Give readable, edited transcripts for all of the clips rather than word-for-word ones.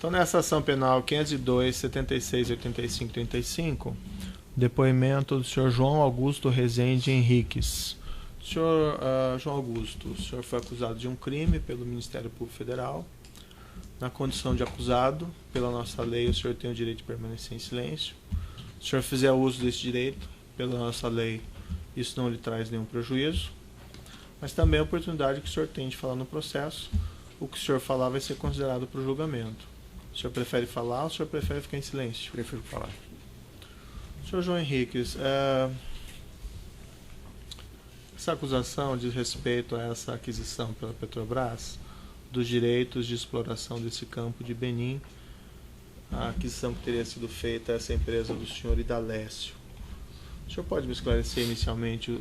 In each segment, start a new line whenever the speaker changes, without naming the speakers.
Então, nessa ação penal 502, 76, 85 e 35, depoimento do senhor João Augusto Rezende Henriques. Senhor João Augusto, o senhor foi acusado de um crime pelo Ministério Público Federal. Na condição de acusado, pela nossa lei, o senhor tem o direito de permanecer em silêncio. Se o senhor fizer uso desse direito, pela nossa lei, isso não lhe traz nenhum prejuízo. Mas também a oportunidade que o senhor tem de falar no processo. O que o senhor falar vai ser considerado para o julgamento. O senhor prefere falar ou o senhor prefere ficar em silêncio?
Prefiro falar.
Senhor João Henriques, essa acusação diz respeito a essa aquisição pela Petrobras dos direitos de exploração desse campo de Benim, a aquisição que teria sido feita a essa empresa do senhor Idalécio. O senhor pode me esclarecer inicialmente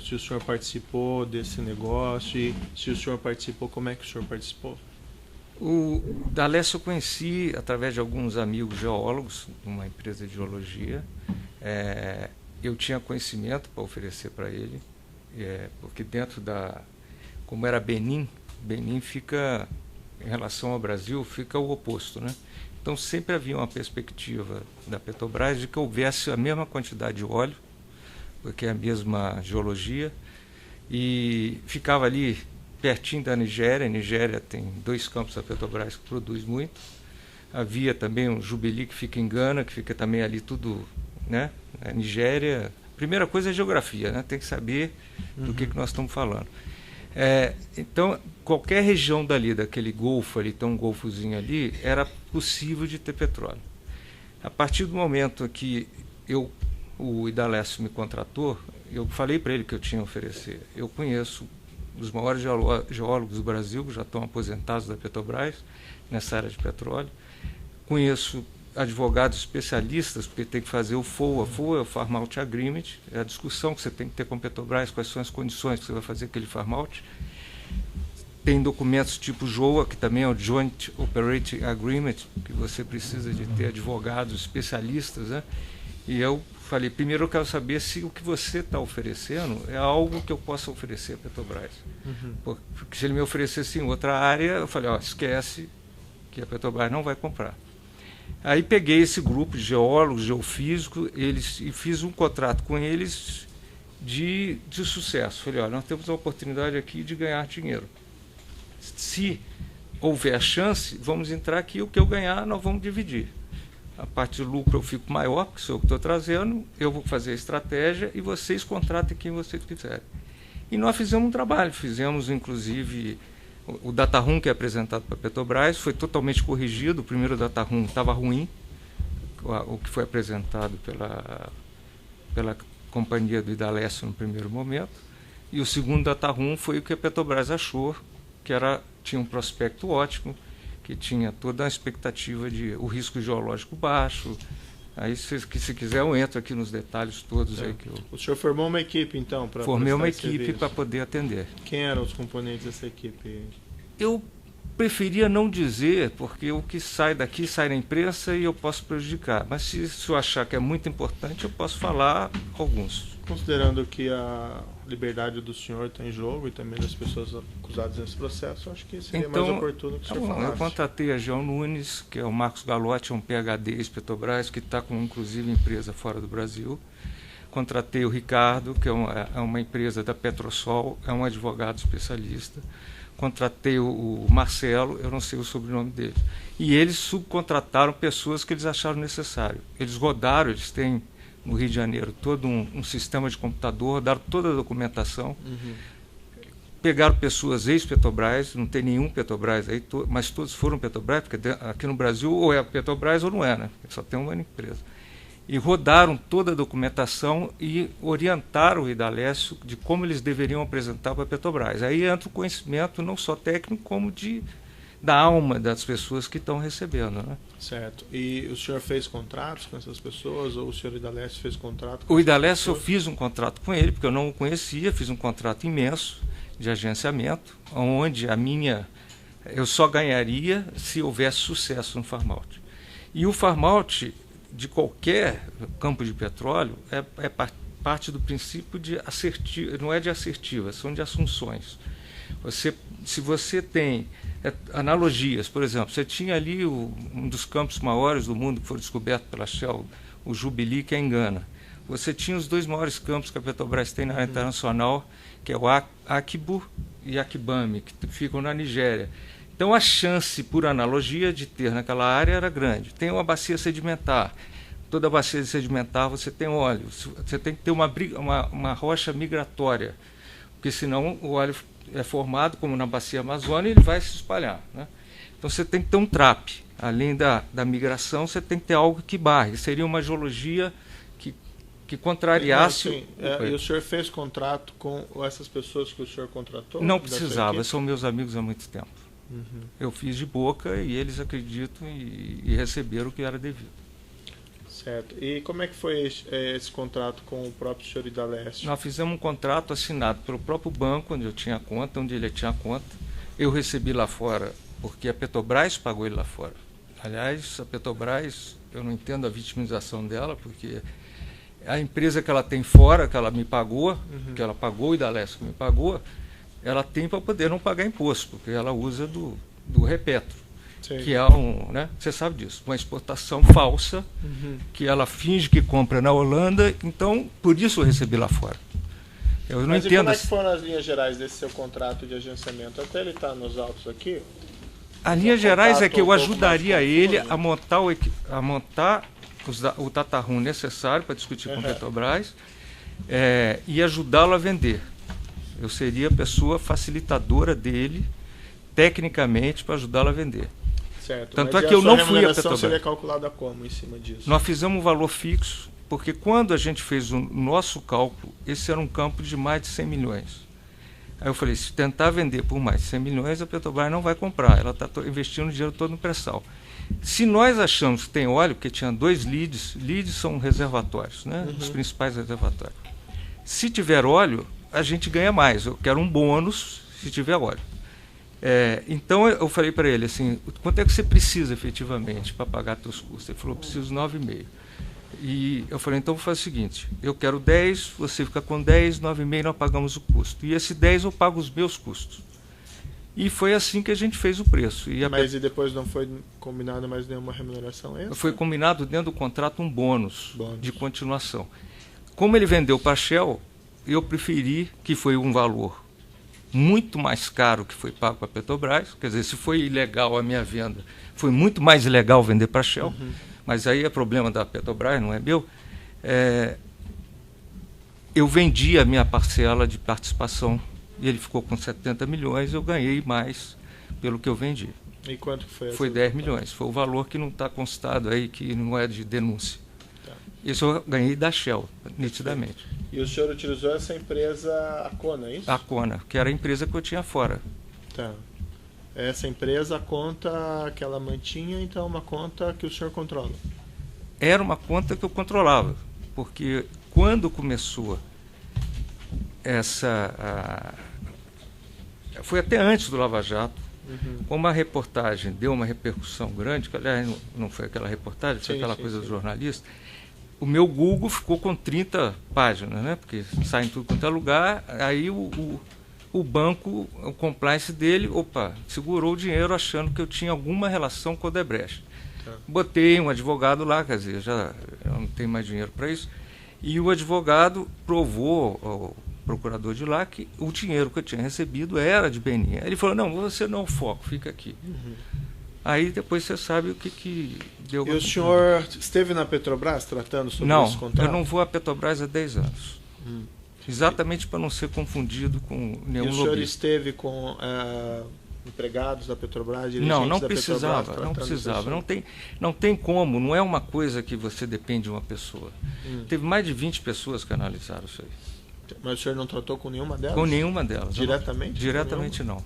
se o senhor participou desse negócio e se o senhor participou, como é que o senhor participou?
O Idalécio eu conheci através de alguns amigos geólogos, uma empresa de geologia. Eu tinha conhecimento para oferecer para ele, porque dentro como era Benim fica, em relação ao Brasil, fica o oposto, né? Então sempre havia uma perspectiva da Petrobras de que houvesse a mesma quantidade de óleo, porque é a mesma geologia, e ficava ali pertinho da Nigéria. A Nigéria tem 2 campos da Petrobras que produz muito. Havia também um Jubilee que fica em Gana, que fica também ali tudo, né? A Nigéria, primeira coisa é a geografia, né? Tem que saber do que nós estamos falando. Então, qualquer região dali, daquele golfo ali, tem um golfozinho ali, era possível de ter petróleo. A partir do momento que o Idalécio me contratou, eu falei para ele que eu tinha a oferecer. Eu conheço os maiores geólogos do Brasil, que já estão aposentados da Petrobras, nessa área de petróleo. Conheço advogados especialistas, porque tem que fazer o FOA. FOA é o Farm Out Agreement, é a discussão que você tem que ter com a Petrobras, quais são as condições que você vai fazer aquele Farm Out. Tem documentos tipo JOA, que também é o Joint Operating Agreement, que você precisa de ter advogados especialistas, né? E eu falei, primeiro eu quero saber se o que você está oferecendo é algo que eu possa oferecer à Petrobras. Porque se ele me oferecesse em outra área, eu falei, esquece que a Petrobras não vai comprar. Aí peguei esse grupo de geólogos, geofísicos, e fiz um contrato com eles de sucesso. Falei, nós temos a oportunidade aqui de ganhar dinheiro. Se houver a chance, vamos entrar aqui, o que eu ganhar nós vamos dividir. A parte do lucro eu fico maior, porque sou eu que estou trazendo, eu vou fazer a estratégia e vocês contratem quem vocês quiserem. E nós fizemos um trabalho, fizemos inclusive o data room que é apresentado para a Petrobras, foi totalmente corrigido. O primeiro data room estava ruim, o que foi apresentado pela companhia do Idalécio no primeiro momento, e o segundo data room foi o que a Petrobras achou, que tinha um prospecto ótimo, que tinha toda a expectativa de o risco geológico baixo. Aí, se quiser, eu entro aqui nos detalhes todos. Aí que
O senhor formou uma equipe, então, para
formei uma equipe para poder atender.
Quem eram os componentes dessa equipe?
Eu preferia não dizer, porque o que sai daqui sai na imprensa e eu posso prejudicar. Mas se eu achar que é muito importante, eu posso falar alguns.
Considerando que a liberdade do senhor está em jogo e também das pessoas acusadas nesse processo, acho que seria mais oportuno que o senhor falasse.
Eu contratei a Geo Nunes, que é o Marcos Galotti, um PhD ex-Petrobras, que está com, inclusive, empresa fora do Brasil. Contratei o Ricardo, que é uma empresa da Petrosol, é um advogado especialista. Contratei o Marcelo, eu não sei o sobrenome dele. E eles subcontrataram pessoas que eles acharam necessário. Eles rodaram, eles têm no Rio de Janeiro todo um sistema de computador, rodaram toda a documentação, pegaram pessoas ex-Petrobras, não tem nenhum Petrobras aí, mas todos foram Petrobras, porque aqui no Brasil ou é a Petrobras ou não é, né? Só tem uma empresa. E rodaram toda a documentação e orientaram o Idalécio de como eles deveriam apresentar para a Petrobras. Aí entra o conhecimento não só técnico, como da alma das pessoas que estão recebendo, né?
Certo. E o senhor fez contratos com essas pessoas, ou o senhor Idalécio fez contrato com
o Idalécio? Eu fiz um contrato com ele, porque eu não o conhecia, fiz um contrato imenso de agenciamento, onde eu só ganharia se houvesse sucesso no Farm Out. E o Farm Out de qualquer campo de petróleo é parte do princípio de assertiva, não é de assertiva, são de assunções. Se você tem analogias, por exemplo, você tinha ali um dos campos maiores do mundo que foi descoberto pela Shell, o Jubilee, que é em Gana. Você tinha os 2 maiores campos que a Petrobras tem na área internacional, que é o Akbu e Akbami, que ficam na Nigéria. Então a chance, por analogia, de ter naquela área era grande. Tem uma bacia sedimentar. Toda bacia sedimentar você tem óleo. Você tem que ter uma rocha migratória, porque senão o óleo é formado, como na bacia amazônica, e ele vai se espalhar, né? Então você tem que ter um trape. Além da migração, você tem que ter algo que barre. Seria uma geologia que contrariasse...
E o senhor fez contrato com essas pessoas que o senhor contratou?
Não precisava, são meus amigos há muito tempo.
Uhum.
Eu fiz de boca e eles acreditam e receberam o que era devido.
Certo. E como é que foi esse contrato com o próprio senhor Idalécio?
Nós fizemos um contrato assinado pelo próprio banco, onde eu tinha conta, onde ele tinha conta. Eu recebi lá fora, porque a Petrobras pagou ele lá fora. Aliás, a Petrobras, eu não entendo a vitimização dela, porque a empresa que ela tem fora, que ela me pagou, que ela pagou, o Idalécio que me pagou, ela tem para poder não pagar imposto, porque ela usa do Repetro, que é né, você sabe disso, uma exportação falsa, que ela finge que compra na Holanda, então por isso eu recebi lá fora. Eu não entendo.
Como é que foram as linhas gerais desse seu contrato de agenciamento? Até ele está nos autos aqui.
As linhas gerais é que eu ajudaria ele a montar o data room necessário para discutir com a Petrobras e ajudá-lo a vender. Eu seria a pessoa facilitadora dele, tecnicamente, para ajudá-lo a vender.
Certo.
Tanto é que eu não fui a Petrobras.
A remuneração seria calculada como em cima disso?
Nós fizemos um valor fixo, porque quando a gente fez o nosso cálculo, esse era um campo de mais de 100 milhões. Aí eu falei, se tentar vender por mais de 100 milhões, a Petrobras não vai comprar. Ela está investindo o dinheiro todo no pré-sal. Se nós achamos que tem óleo, porque tinha 2 leads são reservatórios, né? Os principais reservatórios. Se tiver óleo, a gente ganha mais. Eu quero um bônus se tiver óleo. Então eu falei para ele assim, quanto é que você precisa efetivamente para pagar seus custos? Ele falou, eu preciso 9,5. E eu falei, então vou fazer o seguinte, eu quero 10, você fica com 10, 9,5 nós pagamos o custo. E esse 10 eu pago os meus custos. E foi assim que a gente fez o preço.
Mas e depois não foi combinado mais nenhuma remuneração extra?
Foi combinado dentro do contrato um bônus de continuação. Como ele vendeu para a Shell, eu preferi, que foi um valor muito mais caro que foi pago para a Petrobras, quer dizer, se foi ilegal a minha venda, foi muito mais ilegal vender para a Shell, mas aí é problema da Petrobras, não é meu. Eu vendi a minha parcela de participação e ele ficou com 70 milhões, eu ganhei mais pelo que eu vendi.
E quanto que foi?
Foi 10 milhões, foi o valor que não está constado aí, que não é de denúncia. Isso eu ganhei da Shell, nitidamente.
E o senhor utilizou essa empresa, a Kona, é isso?
A Kona, que era a empresa que eu tinha fora.
Tá. Essa empresa, a conta que ela mantinha, então, uma conta que o senhor controla?
Era uma conta que eu controlava, porque quando começou foi até antes do Lava Jato, como a reportagem deu uma repercussão grande, que aliás não foi aquela reportagem, foi aquela coisa do jornalista, o meu Google ficou com 30 páginas, né? Porque sai em tudo quanto é lugar, aí o banco, o compliance dele, segurou o dinheiro achando que eu tinha alguma relação com o Odebrecht. Botei um advogado lá, quer dizer, eu não tenho mais dinheiro para isso, e o advogado provou ao procurador de lá que o dinheiro que eu tinha recebido era de Benin. Ele falou, não, você não foco, fica aqui. Aí depois você sabe o que deu.
E o senhor esteve na Petrobras tratando sobre esse contrato?
Não, eu não vou à Petrobras há 10 anos. Exatamente para não ser confundido com nenhum lobista.
E o senhor esteve com empregados da Petrobras, dirigentes
não
da
precisava,
Petrobras?
Não precisava. Não tem como, não é uma coisa que você depende de uma pessoa. Teve mais de 20 pessoas que analisaram isso aí.
Mas o senhor não tratou com nenhuma delas?
Com nenhuma delas.
Diretamente?
Diretamente não.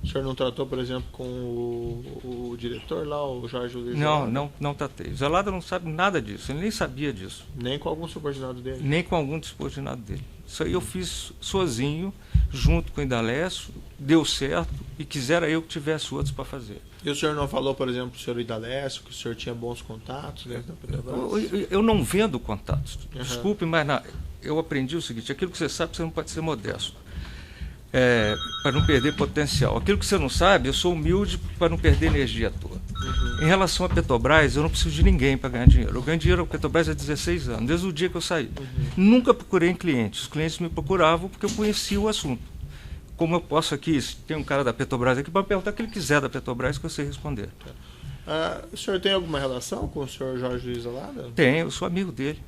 O senhor não tratou, por exemplo, com o diretor lá, o Jorge Luiz?
Não tratei. O Zelada não sabe nada disso, ele nem sabia disso.
Nem com algum subordinado dele?
Nem com algum subordinado dele. Isso aí eu fiz sozinho, junto com o Idalécio, deu certo, e quisera eu que tivesse outros para fazer.
E o senhor não falou, por exemplo, para o senhor Idalécio, que o senhor tinha bons contatos dentro da Petrobras?
Eu não vendo contatos. Desculpe, mas eu aprendi o seguinte, aquilo que você sabe, você não pode ser modesto. para não perder potencial. Aquilo que você não sabe, eu sou humilde para não perder energia à toa. Em relação à Petrobras, eu não preciso de ninguém para ganhar dinheiro. Eu ganho dinheiro com a Petrobras há 16 anos, desde o dia que eu saí. Nunca procurei em clientes. Os clientes me procuravam porque eu conhecia o assunto. Como eu posso aqui, se tem um cara da Petrobras aqui, para perguntar o que ele quiser da Petrobras, que eu sei responder.
O senhor tem alguma relação com o senhor Jorge Luiz Alada?
Tenho, eu sou amigo dele.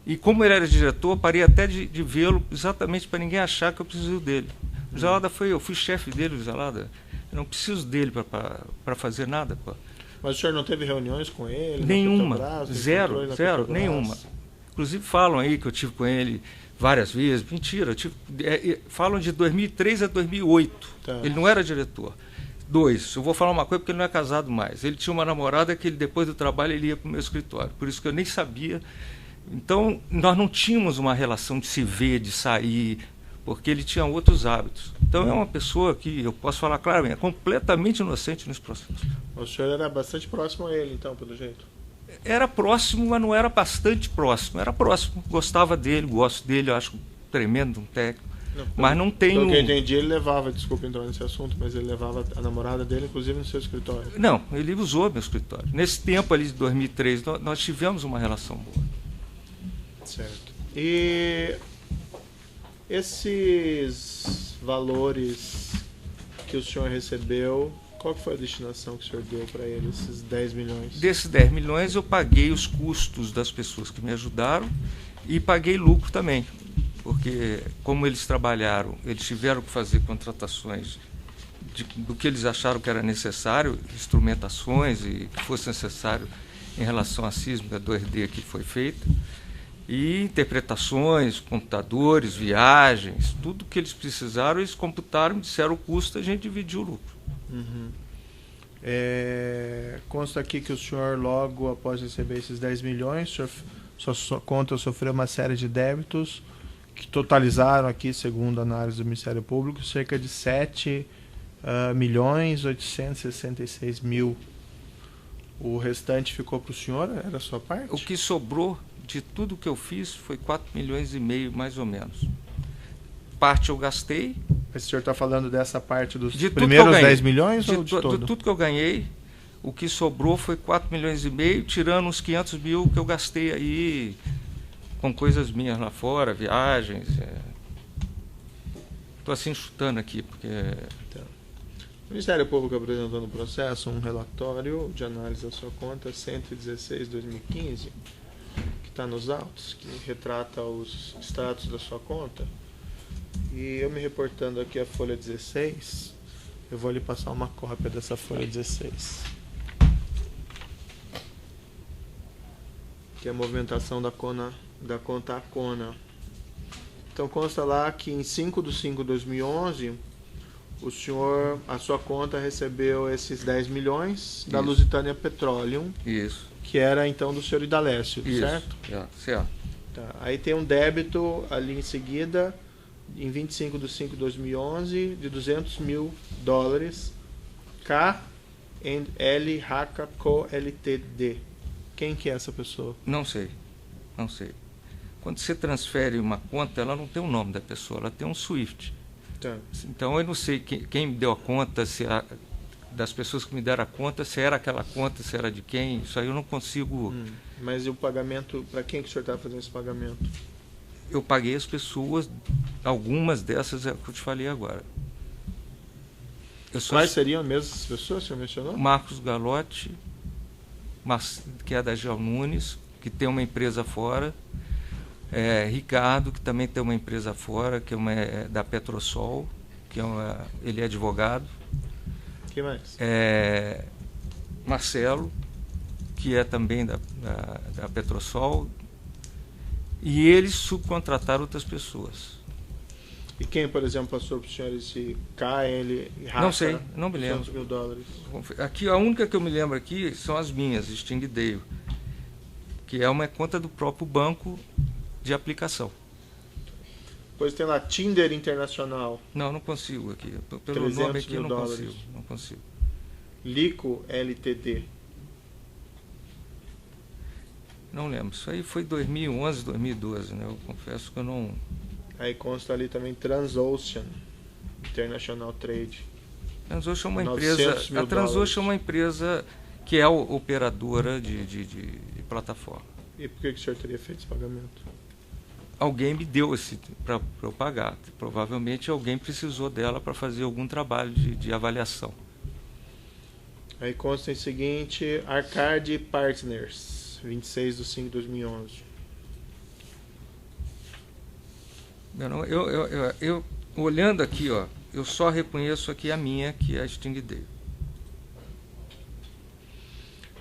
E como ele era diretor, parei até de vê-lo exatamente para ninguém achar que eu preciso dele. O Luiz Alada eu fui chefe dele, Luiz Alada. Eu não preciso dele para fazer nada. Pô.
Mas o senhor não teve reuniões com ele?
Nenhuma,
Petrobras,
zero, nenhuma. Inclusive falam aí que eu tive com ele várias vezes. Mentira, falam de 2003 a 2008. Tá. Ele não era diretor. 2, eu vou falar uma coisa porque ele não é casado mais. Ele tinha uma namorada que ele, depois do trabalho ele ia para o meu escritório. Por isso que eu nem sabia. Então, nós não tínhamos uma relação de se ver, de sair, porque ele tinha outros hábitos. Então, é uma pessoa que, eu posso falar claramente, é completamente inocente nesse processo.
O senhor era bastante próximo a ele, então, pelo jeito?
Era próximo, mas não era bastante próximo. Era próximo, gostava dele, gosto dele, eu acho tremendo um técnico. Não, mas não tenho...
Pelo que eu entendi, ele levava, desculpa entrar nesse assunto, mas ele levava a namorada dele, inclusive, no seu escritório.
Não, ele usou meu escritório. Nesse tempo ali de 2003, nós tivemos uma relação boa.
Certo. E esses valores que o senhor recebeu, qual foi a destinação que o senhor deu para ele, esses 10 milhões?
Desses 10 milhões eu paguei os custos das pessoas que me ajudaram e paguei lucro também. Porque como eles trabalharam, eles tiveram que fazer contratações do que eles acharam que era necessário, instrumentações e que fosse necessário em relação à sísmica 2D que foi feita. E interpretações, computadores, viagens, tudo que eles precisaram, eles computaram, disseram o custo, a gente dividiu o lucro.
Consta aqui que o senhor, logo após receber esses 10 milhões, sua conta sofreu uma série de débitos que totalizaram aqui, segundo a análise do Ministério Público, cerca de 7.866.000. O restante ficou para o senhor? Era a sua parte?
O que sobrou de tudo que eu fiz foi 4,5 milhões, mais ou menos. Parte eu gastei.
Mas o senhor está falando dessa parte dos primeiros 10 milhões ou de todo?
De tudo que eu ganhei, o que sobrou foi 4,5 milhões, tirando uns 500 mil que eu gastei aí com coisas minhas lá fora, viagens. Estou assim chutando aqui, porque...
Então, o Ministério Público apresentou no processo um relatório de análise da sua conta 116/2015, que está nos autos, que retrata os status da sua conta. E eu me reportando aqui a folha 16, eu vou lhe passar uma cópia dessa folha 16. Que é a movimentação da conta Acona. Então consta lá que em 5/5/2011, a sua conta recebeu esses 10 milhões da Lusitânia Petroleum.
Isso.
Que era então do senhor Idalécio, certo?
Certo.
Tá. Aí tem um débito ali em seguida, em 25/5/2011, de $200 mil, K&L Haka Co Ltd. Quem que é essa pessoa?
Não sei. Quando você transfere uma conta, ela não tem o nome da pessoa, ela tem um SWIFT.
Tá.
Então eu não sei quem me deu a conta, das pessoas que me deram a conta, se era aquela conta, se era de quem, isso aí eu não consigo...
Mas e o pagamento, para quem que o senhor está fazendo esse pagamento?
Eu paguei as pessoas, algumas dessas é o que eu te falei agora.
Quais seriam mesmo as pessoas que o senhor mencionou?
Marcos Galotti, que é da Geo Nunes, que tem uma empresa fora, Ricardo, que também tem uma empresa fora, que é da Petrosol, ele é advogado.
Quem mais?
Marcelo, que é também da Petrosol, e eles subcontrataram outras pessoas.
E quem, por exemplo, passou para o senhor esse KL Haka?
Não sei, não me lembro.
$200 mil.
Aqui, a única que eu me lembro aqui são as minhas, Stingdale, que é uma conta do próprio banco de aplicação.
Depois tem lá Tinder Internacional.
Não consigo aqui. Pelo nome aqui eu não consigo.
Lico Ltd.
Não lembro. Isso aí foi 2011, 2012, né? Eu confesso que eu não...
Aí consta ali também Transocean. International Trade.
Transocean é uma
900
empresa.
mil
A Transocean
dólares.
é uma empresa que é operadora de plataforma.
E por que o senhor teria feito esse pagamento?
Alguém me deu esse para eu pagar. Provavelmente alguém precisou dela para fazer algum trabalho de avaliação.
Aí consta em seguinte, Arcade Partners, 26/5/2011.
Eu olhando aqui, ó, eu só reconheço aqui a minha, que é a Stingray.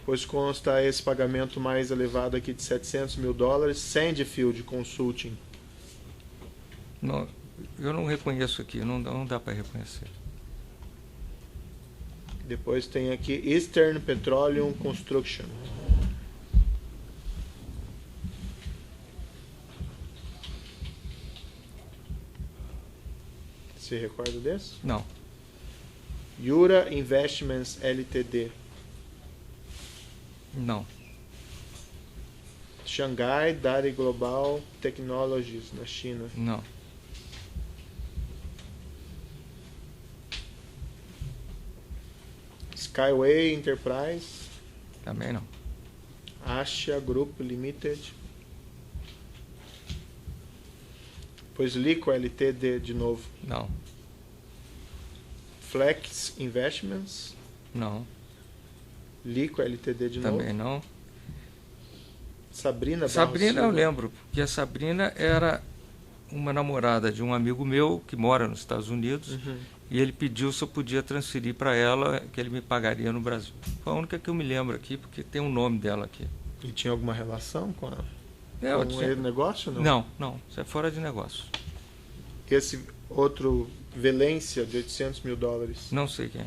Pois consta esse pagamento mais elevado aqui de 700 mil dólares, Sandfield Consulting.
Não, eu não reconheço aqui, não dá para reconhecer.
Depois tem aqui Eastern Petroleum Construction. Se recorda desse?
Não,
Yura Investments Ltd.
não,
Shanghai Dairy Global Technologies, na China.
não.
Skyway Enterprise.
Também não.
Asia Group Limited. Pois Lico Ltd de novo.
Não,
Flex Investments.
não.
Lico Ltd de
Também
novo.
não.
Sabrina Barros
Sabrina eu
Silva.
lembro, porque a Sabrina era uma namorada de um amigo meu que mora nos Estados Unidos.
Uhum.
E ele pediu se eu podia transferir para ela, que ele me pagaria no Brasil. Foi a única que eu me lembro aqui, porque tem o nome dela aqui.
E tinha alguma relação com a...
Eu
com
tinha-
o negócio? Não.
Não, isso é fora de negócio.
Esse outro Velência de 800 mil dólares.
Não sei quem é.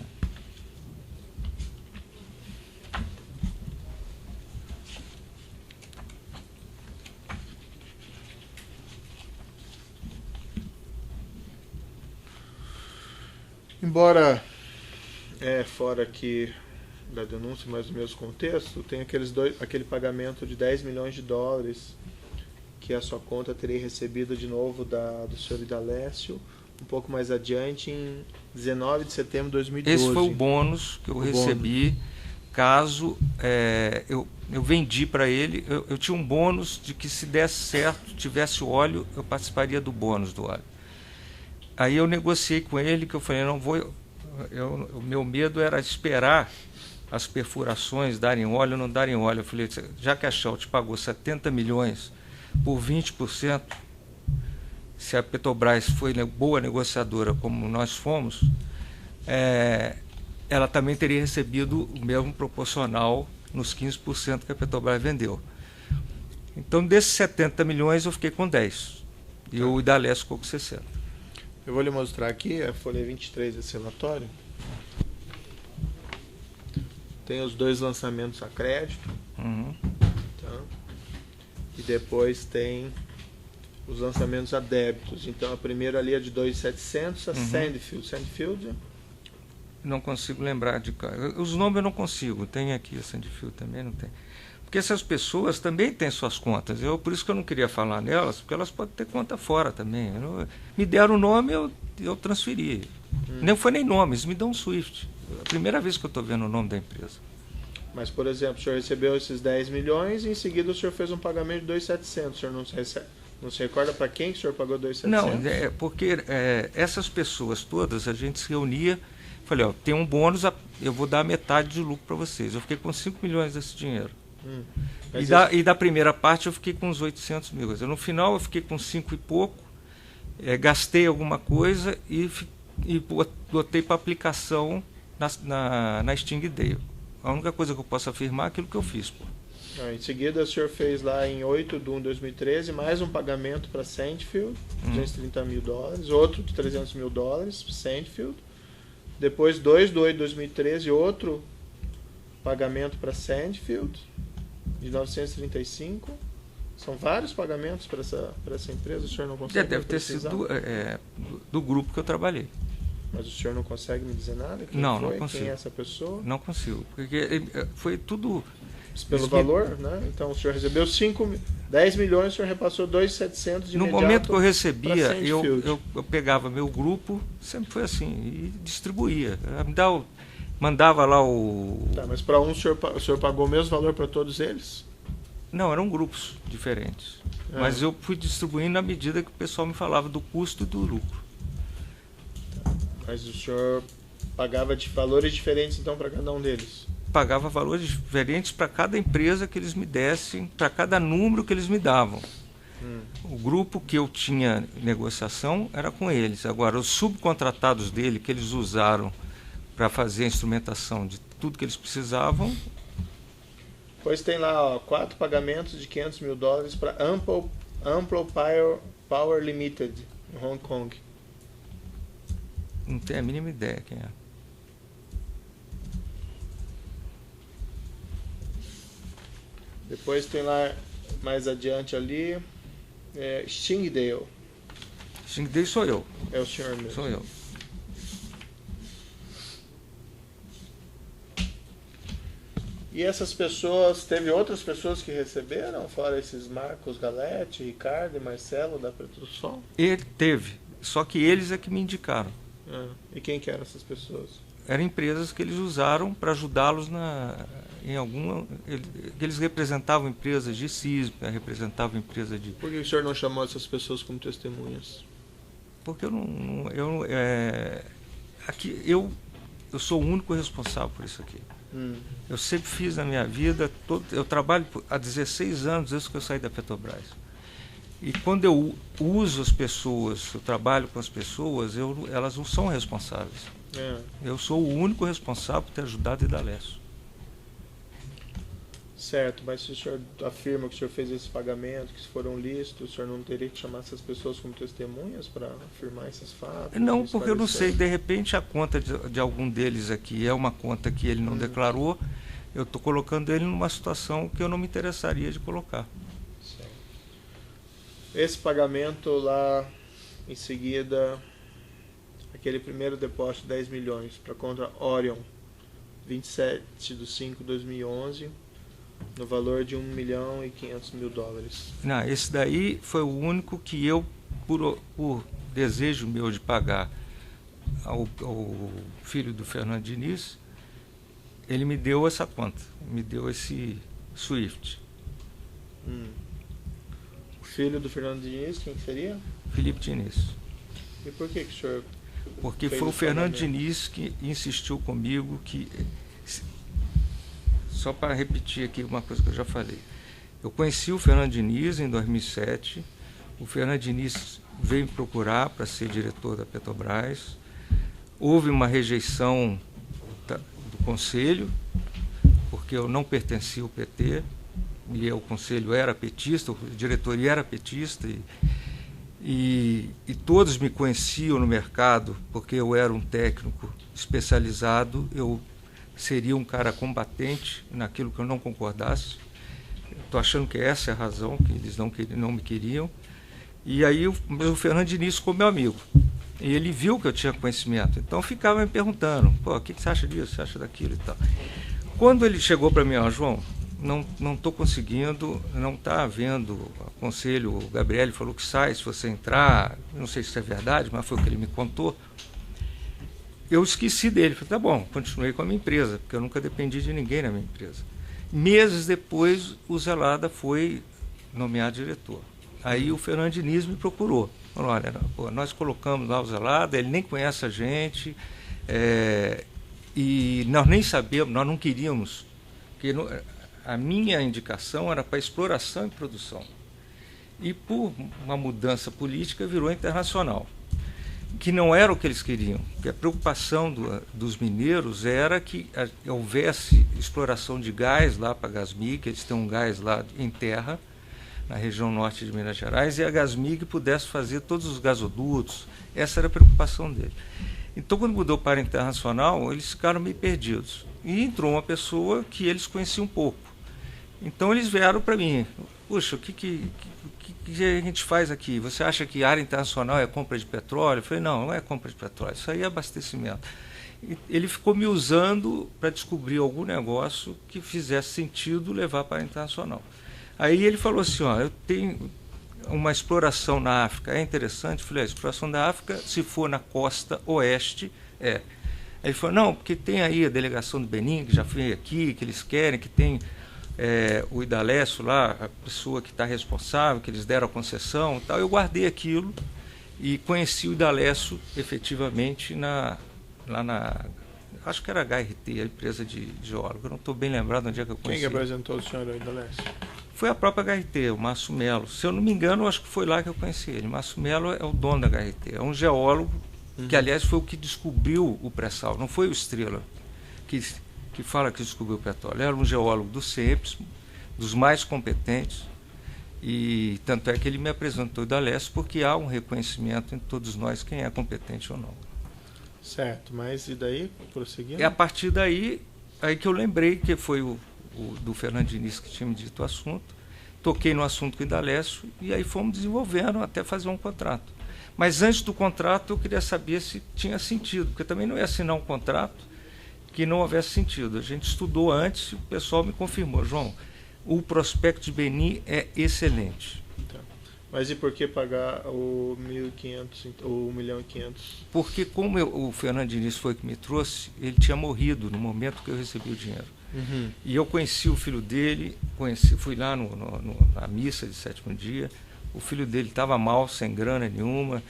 Embora fora aqui da denúncia, mas no mesmo contexto, tem aquele pagamento de 10 milhões de dólares que a sua conta teria recebido de novo do senhor Idalécio um pouco mais adiante, em 19 de setembro de 2012.
Esse foi o bônus que eu
O
recebi caso eu vendi para ele. Eu tinha um bônus de que se desse certo, tivesse óleo, eu participaria do bônus do óleo. Aí eu negociei com ele, que eu falei, não vou... O meu medo era esperar as perfurações darem óleo ou não darem óleo. Eu falei, já que a Shell te pagou 70 milhões por 20%, se a Petrobras foi boa negociadora como nós fomos, ela também teria recebido o mesmo proporcional nos 15% que a Petrobras vendeu. Então, desses 70 milhões, eu fiquei com 10. E o Idalécio ficou com 60.
Eu vou lhe mostrar aqui a folha 23 desse relatório. Tem os dois lançamentos a crédito.
Uhum.
Tá? E depois tem os lançamentos a débitos. Então a primeira ali é de 2.700, a Sandfield. Sandfield?
Não consigo lembrar de... Os nomes eu não consigo. Tem aqui a Sandfield também, não tem. Porque essas pessoas também têm suas contas. Por isso que eu não queria falar nelas, porque elas podem ter conta fora também. Me deram o nome, eu transferi. Nem foi nem nome, eles me dão um SWIFT. É a primeira vez que eu estou vendo o nome da empresa.
Mas, por exemplo, o senhor recebeu esses 10 milhões e em seguida o senhor fez um pagamento de 2.700. O senhor não se recorda para quem que o senhor pagou 2.700?
Não, porque essas pessoas todas, a gente se reunia, falei, ó, tem um bônus, eu vou dar metade de lucro para vocês. Eu fiquei com 5 milhões desse dinheiro. E da primeira parte eu fiquei com uns 800 mil. No final eu fiquei com 5 e pouco, gastei alguma coisa e botei para aplicação na Stingray. A única coisa que eu posso afirmar é aquilo que eu fiz. Pô.
Em seguida o senhor fez lá em 8 de 1 de 2013 mais um pagamento para Sandfield, 230 mil dólares, outro de 300 mil dólares para Sandfield. Depois 2 de 8 de 2013, outro pagamento para Sandfield de 935. São vários pagamentos para essa empresa. O senhor não consegue
deve ter sido do grupo que eu trabalhei.
Mas o senhor não consegue me dizer nada?
Não consigo.
Quem é essa pessoa?
Não consigo, porque foi tudo
Pelo valor, né? Então o senhor recebeu 10 milhões, o senhor repassou 2.700 de imediato.
No momento que eu recebia, eu pegava meu grupo, sempre foi assim, e distribuía. Mandava lá o...
Tá, mas para um o senhor pagou o mesmo valor para todos eles?
Não, eram grupos diferentes. Mas eu fui distribuindo na medida que o pessoal me falava do custo e do lucro.
Tá. Mas o senhor pagava de valores diferentes então para cada um deles?
Pagava valores diferentes para cada empresa que eles me dessem, para cada número que eles me davam. O grupo que eu tinha negociação era com eles. Agora, os subcontratados dele, que eles usaram para fazer a instrumentação de tudo que eles precisavam.
Pois tem lá 4 pagamentos de $500 mil para Ample Power Limited, em Hong Kong.
Não tenho a mínima ideia quem é.
Depois tem lá, mais adiante ali, Stingdale.
Stingdale sou eu.
É o senhor mesmo.
Sou eu.
E essas pessoas, teve outras pessoas que receberam, fora esses Marcos Galete, Ricardo e Marcelo da Preto do Sol?
Ele teve, só que eles é que me indicaram.
E quem que eram essas pessoas?
Eram empresas que eles usaram para ajudá-los em alguma... Eles representavam empresas de sísmica, representavam empresas de...
Por que o senhor não chamou essas pessoas como testemunhas?
Porque aqui, eu sou o único responsável por isso aqui. Eu sempre fiz na minha vida, eu trabalho há 16 anos desde que eu saí da Petrobras. E quando eu uso as pessoas, eu trabalho com as pessoas, elas não são responsáveis. Eu sou o único responsável por ter ajudado a Idalécio.
Certo, mas se o senhor afirma que o senhor fez esse pagamento, que foram lícitos, o senhor não teria que chamar essas pessoas como testemunhas para afirmar esses fatos?
Não, porque eu não sei, de repente a conta de algum deles aqui é uma conta que ele não declarou, eu estou colocando ele numa situação que eu não me interessaria de colocar.
Certo. Esse pagamento lá, em seguida, aquele primeiro depósito de 10 milhões para contra Orion, 27/5/2011, no valor de $1.500.000.
Não, esse daí foi o único que eu, por desejo meu de pagar ao filho do Fernando Diniz, ele me deu essa conta, me deu esse SWIFT.
O filho do Fernando Diniz, quem seria?
Felipe Diniz.
E por que o senhor...
Porque foi o Fernando Diniz que insistiu comigo que... Só para repetir aqui uma coisa que eu já falei. Eu conheci o Fernando Diniz em 2007. O Fernando Diniz veio me procurar para ser diretor da Petrobras. Houve uma rejeição do conselho, porque eu não pertencia ao PT, e o conselho era petista, a diretoria era petista, e todos me conheciam no mercado, porque eu era um técnico especializado, eu seria um cara combatente naquilo que eu não concordasse. Estou achando que essa é a razão, que eles não me queriam. E aí o Fernando Diniz ficou meu amigo. E ele viu que eu tinha conhecimento. Então ficava me perguntando, o que você acha disso, você acha daquilo e tal. Quando ele chegou para mim, João, não estou conseguindo, não está havendo conselho, o Gabriel falou que sai se você entrar, não sei se isso é verdade, mas foi o que ele me contou. Eu esqueci dele, falei, tá bom, continuei com a minha empresa, porque eu nunca dependi de ninguém na minha empresa. Meses depois, o Zelada foi nomeado diretor. Aí o Fernando Diniz me procurou. Falou, olha, nós colocamos lá o Zelada, ele nem conhece a gente, e nós nem sabemos, nós não queríamos, porque a minha indicação era para exploração e produção. E por uma mudança política virou internacional, que não era o que eles queriam, porque a preocupação dos mineiros era que houvesse exploração de gás lá para a Gasmig, eles têm um gás lá em terra, na região norte de Minas Gerais, e a Gasmig pudesse fazer todos os gasodutos. Essa era a preocupação dele. Então, quando mudou para internacional, eles ficaram meio perdidos. E entrou uma pessoa que eles conheciam um pouco. Então, eles vieram para mim, puxa, o que a gente faz aqui? Você acha que área internacional é compra de petróleo? Eu falei, não é compra de petróleo, isso aí é abastecimento. ele ficou me usando para descobrir algum negócio que fizesse sentido levar para a internacional. Aí ele falou assim, ó, eu tenho uma exploração na África, é interessante? Eu falei, a exploração da África, se for na costa oeste, é. Aí ele falou, não, porque tem aí a delegação do Benin, que já foi aqui, que eles querem, que tem o Idalécio lá, a pessoa que está responsável, que eles deram a concessão e tal. Eu guardei aquilo e conheci o Idalécio efetivamente lá na... Acho que era HRT, a empresa de geólogo. Eu não estou bem lembrado onde é que eu conheci.
Quem que apresentou o senhor ao Idalécio?
Foi a própria HRT, o Márcio Melo. Se eu não me engano, eu acho que foi lá que eu conheci ele. Márcio Melo é o dono da HRT. É um geólogo que, aliás, foi o que descobriu o pré-sal. Não foi o Estrela que fala que descobriu o petróleo. Era um geólogo do CEPS, dos mais competentes. E tanto é que ele me apresentou o Idalécio, porque há um reconhecimento em todos nós quem é competente ou não.
Certo, mas e daí, prosseguindo?
É a partir daí que eu lembrei que foi o do Fernando Diniz que tinha me dito o assunto. Toquei no assunto com o Idalécio e aí fomos desenvolvendo até fazer um contrato. Mas antes do contrato eu queria saber se tinha sentido, porque também não ia assinar um contrato que não houvesse sentido. A gente estudou antes e o pessoal me confirmou, João, o prospecto de Benin é excelente.
Tá. Mas e por que pagar o 1.500, ou 1.500.000?
Porque como o Fernando Diniz foi que me trouxe, ele tinha morrido no momento que eu recebi o dinheiro.
Uhum.
E eu conheci o filho dele, fui lá na missa de 7º dia, o filho dele estava mal, sem grana nenhuma,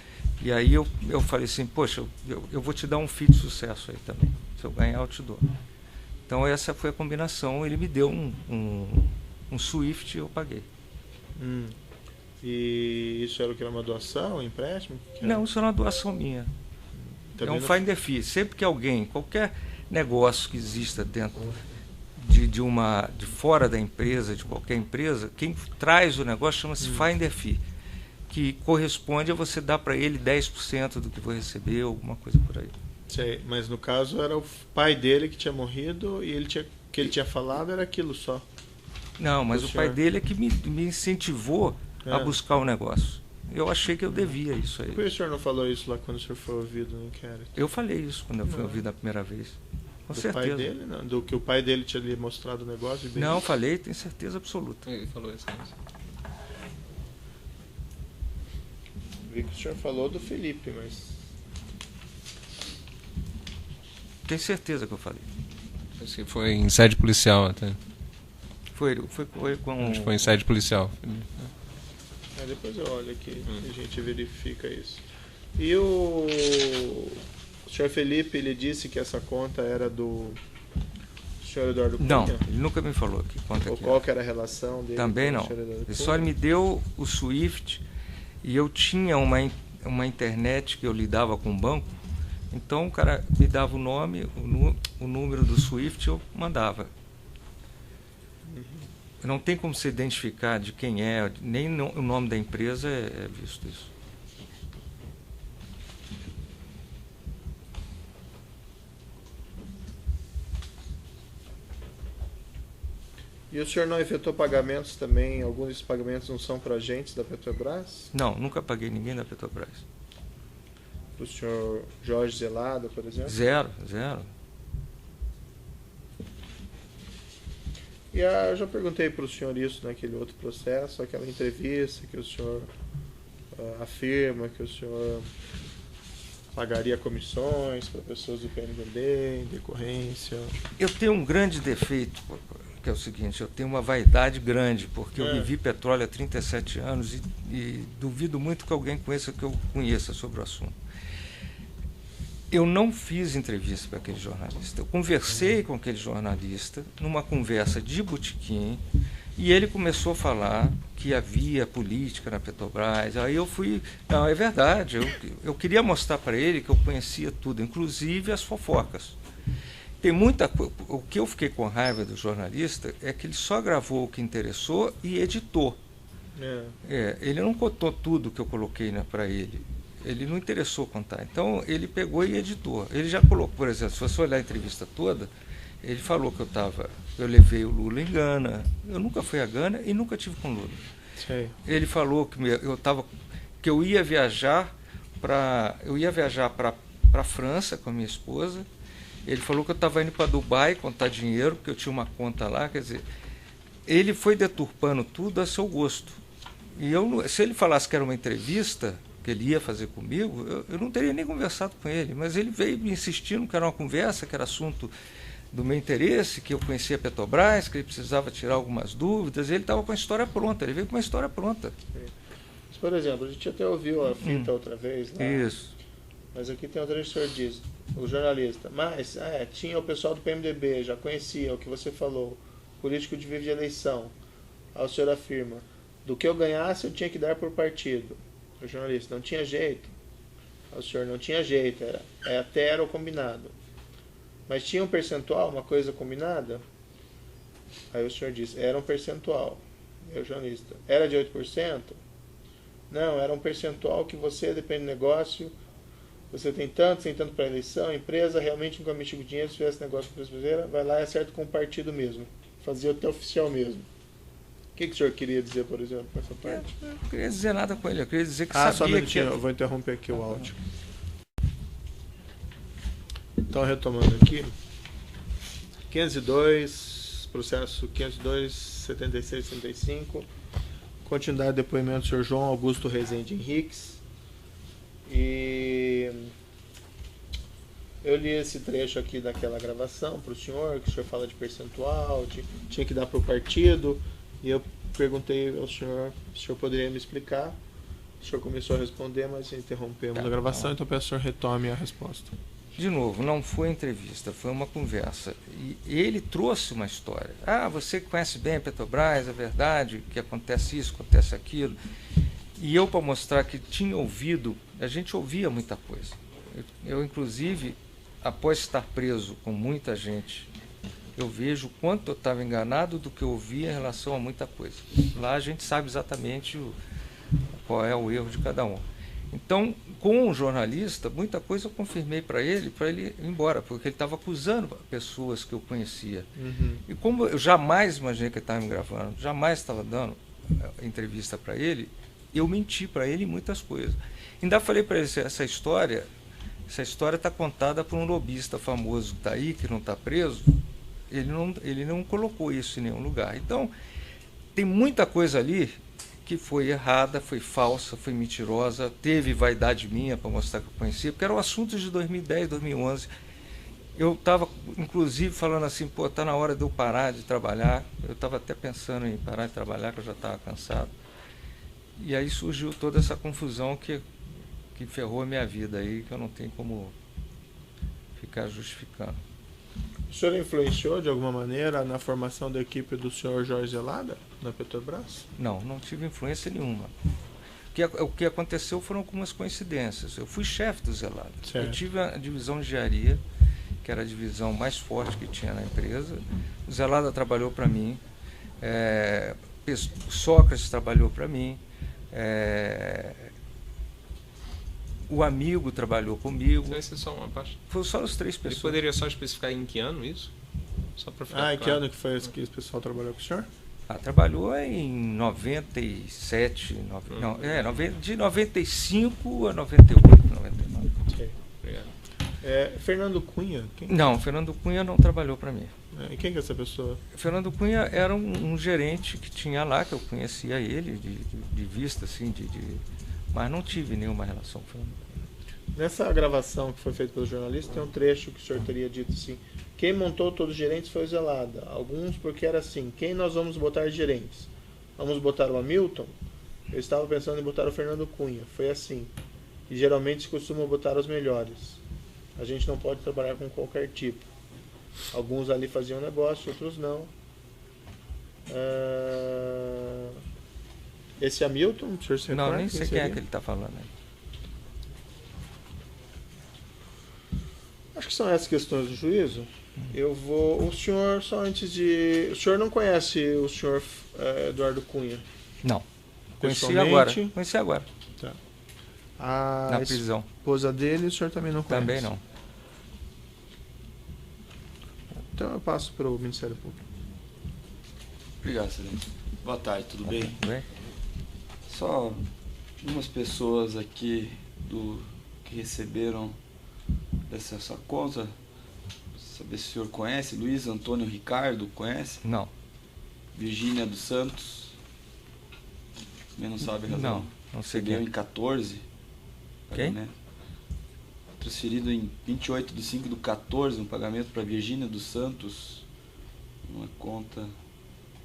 e aí eu falei assim, poxa, eu vou te dar um FII de sucesso aí também, se eu ganhar eu te dou. Então essa foi a combinação, ele me deu um Swift e eu paguei.
E isso era o que era uma doação, um empréstimo?
Não, isso era uma doação minha.
Também
é um finder fee. Sempre que alguém, qualquer negócio que exista dentro de fora da empresa, de qualquer empresa, quem traz o negócio chama-se finder fee, que corresponde a você dar para ele 10% do que vai receber, alguma coisa por aí.
Sei, mas no caso era o pai dele que tinha morrido e que ele tinha falado era aquilo só.
Não, mas o pai dele é que me incentivou a buscar o negócio. Eu achei que eu devia isso aí.
Por que o senhor não falou isso lá quando o senhor foi ouvido no inquérito?
Eu falei isso quando eu fui ouvido a primeira vez. Com
do
certeza.
Pai dele, não? Do que o pai dele tinha lhe mostrado o negócio?
Não, falei, tenho certeza absoluta.
Ele falou isso mesmo.
Vi que o senhor falou do Felipe, mas...
Tenho certeza que eu falei.
Acho que foi em sede policial até.
Foi com...
Acho que foi em sede policial.
Depois eu olho aqui e a gente verifica isso. E o senhor Felipe, ele disse que essa conta era do senhor Eduardo Cunha?
Não, ele nunca me falou que conta
Ou
que
qual que era a relação dele?
Também não. Ele só me deu o Swift e eu tinha uma internet que eu lidava com o banco, então o cara me dava o nome, o número do Swift eu mandava. Não tem como se identificar de quem é, nem o nome da empresa é visto isso.
E o senhor não efetuou pagamentos também? Alguns desses pagamentos não são para agentes da Petrobras?
Não, nunca paguei ninguém da Petrobras.
O senhor Jorge Zelada, por exemplo?
Zero.
E eu já perguntei para o senhor isso naquele outro processo, aquela entrevista que o senhor afirma que o senhor pagaria comissões para pessoas do PMDB em decorrência.
Eu tenho um grande defeito, que é o seguinte, eu tenho uma vaidade grande, porque eu vivi petróleo há 37 anos e duvido muito que alguém conheça que eu conheça sobre o assunto. Eu não fiz entrevista para aquele jornalista. Eu conversei com aquele jornalista numa conversa de botequim e ele começou a falar que havia política na Petrobras. Aí eu fui... Não, é verdade. Eu queria mostrar para ele que eu conhecia tudo, inclusive as fofocas. Tem muita coisa... O que eu fiquei com raiva do jornalista é que ele só gravou o que interessou e editou. Ele não contou tudo que eu coloquei para ele. Ele não interessou contar. Então, ele pegou e editou. Ele já colocou, por exemplo, se você olhar a entrevista toda, ele falou que eu levei o Lula em Gana. Eu nunca fui a Gana e nunca tive com o Lula.
Sei.
Ele falou que eu ia viajar para a França com a minha esposa Ele falou que eu estava indo para Dubai contar dinheiro, porque eu tinha uma conta lá, quer dizer, ele foi deturpando tudo a seu gosto. E se ele falasse que era uma entrevista que ele ia fazer comigo, eu não teria nem conversado com ele, mas ele veio me insistindo que era uma conversa, que era assunto do meu interesse, que eu conhecia a Petrobras, que ele precisava tirar algumas dúvidas, e ele estava com a história pronta, ele veio com uma história pronta.
Mas, por exemplo, a gente até ouviu a fita outra vez, né?
Isso.
Mas aqui tem o trecho que o senhor diz, o jornalista, mas tinha o pessoal do PMDB, já conhecia o que você falou, político de vive de eleição. Aí o senhor afirma, do que eu ganhasse eu tinha que dar por partido. O jornalista, não tinha jeito. Aí o senhor, não tinha jeito, até era o combinado. Mas tinha um percentual, uma coisa combinada? Aí o senhor diz, era um percentual. Aí o jornalista, era de 8%? Não, era um percentual que você, depende do negócio, você tem tanto para a eleição, a empresa realmente nunca mexeu com dinheiro, se tivesse negócio com a empresa brasileira, vai lá e acerta com o partido mesmo. Fazia até oficial mesmo. O que o senhor queria dizer, por exemplo, com essa parte?
Eu não queria dizer nada com ele, eu queria dizer que
só um
sabia
minutinho,
que...
eu vou interromper aqui o áudio. Então, retomando aqui, 502, processo 502, 76, 75, continuidade do depoimento do senhor João Augusto Rezende Henriques. E eu li esse trecho aqui daquela gravação para o senhor, que o senhor fala de percentual, tinha que dar para o partido, e eu perguntei ao senhor se o senhor poderia me explicar. O senhor começou a responder, mas interrompemos a gravação, então peço que o senhor retome a resposta.
De novo, não foi entrevista, foi uma conversa. E ele trouxe uma história. Ah, você que conhece bem a Petrobras, é verdade que acontece isso, acontece aquilo. E eu, para mostrar que tinha ouvido, a gente ouvia muita coisa. Eu, inclusive, após estar preso com muita gente, eu vejo o quanto eu estava enganado do que eu ouvia em relação a muita coisa. Lá a gente sabe exatamente qual é o erro de cada um. Então, com o jornalista, muita coisa eu confirmei para ele ir embora, porque ele estava acusando pessoas que eu conhecia. E como eu jamais imaginei que ele estava me gravando, jamais estava dando entrevista para ele, eu menti para ele em muitas coisas. Ainda falei para ele, essa história está contada por um lobista famoso que está aí, que não está preso, ele não colocou isso em nenhum lugar. Então, tem muita coisa ali que foi errada, foi falsa, foi mentirosa, teve vaidade minha para mostrar que eu conhecia, porque eram assuntos de 2010, 2011. Eu estava, inclusive, falando assim, pô, está na hora de eu parar de trabalhar. Eu estava até pensando em parar de trabalhar, que eu já estava cansado. E aí surgiu toda essa confusão que ferrou a minha vida aí, que eu não tenho como ficar justificando.
O senhor influenciou de alguma maneira na formação da equipe do senhor Jorge Zelada, na Petrobras?
Não, não tive influência nenhuma. O que aconteceu foram algumas coincidências. Eu fui chefe do Zelada.
Certo.
Eu tive a divisão de engenharia, que era a divisão mais forte que tinha na empresa. O Zelada trabalhou para mim, Sócrates trabalhou para mim, o amigo trabalhou comigo.
Vai ser só uma parte.
Foi só as 3 pessoas.
Ele poderia só especificar em que ano isso? Só para ficar
em que ano que foi esse que o pessoal trabalhou com o senhor?
Trabalhou em 97, de 95 a 98, 99.
Sim.
Obrigado.
Fernando Cunha?
Não, Fernando Cunha não trabalhou para mim.
E quem que é essa pessoa?
Fernando Cunha era um gerente que tinha lá, que eu conhecia ele de vista, assim, mas não tive nenhuma relação com Fernando Cunha.
Nessa gravação que foi feita pelo jornalista, tem um trecho que o senhor teria dito assim: quem montou todos os gerentes foi o Zelada. Alguns porque era assim: quem nós vamos botar de gerentes? Vamos botar o Hamilton? Eu estava pensando em botar o Fernando Cunha. Foi assim. E geralmente se costuma botar os melhores. A gente não pode trabalhar com qualquer tipo. Alguns ali faziam negócio, outros não. Esse Hamilton, o senhor se recorda?
Não, nem sei quem é que ele está falando aí.
Acho que são essas questões do juízo. O senhor, só antes de... O senhor não conhece o senhor Eduardo Cunha?
Não. Conheci agora.
Tá.
Na prisão.
A esposa dele, o senhor também não conhece?
Também não.
Então eu passo para o Ministério Público.
Obrigado, excelência. Boa tarde, tudo bem?
Tudo bem?
Só umas pessoas aqui que receberam dessa conta, Saber se o senhor conhece. Luiz Antônio Ricardo, conhece?
Não.
Virgínia dos Santos. Também não sabe a razão.
Não sei
Recebeu
quem.
em 14.
Quem?
Né? Transferido em 28/5/14 um pagamento para Virgínia dos Santos. Uma conta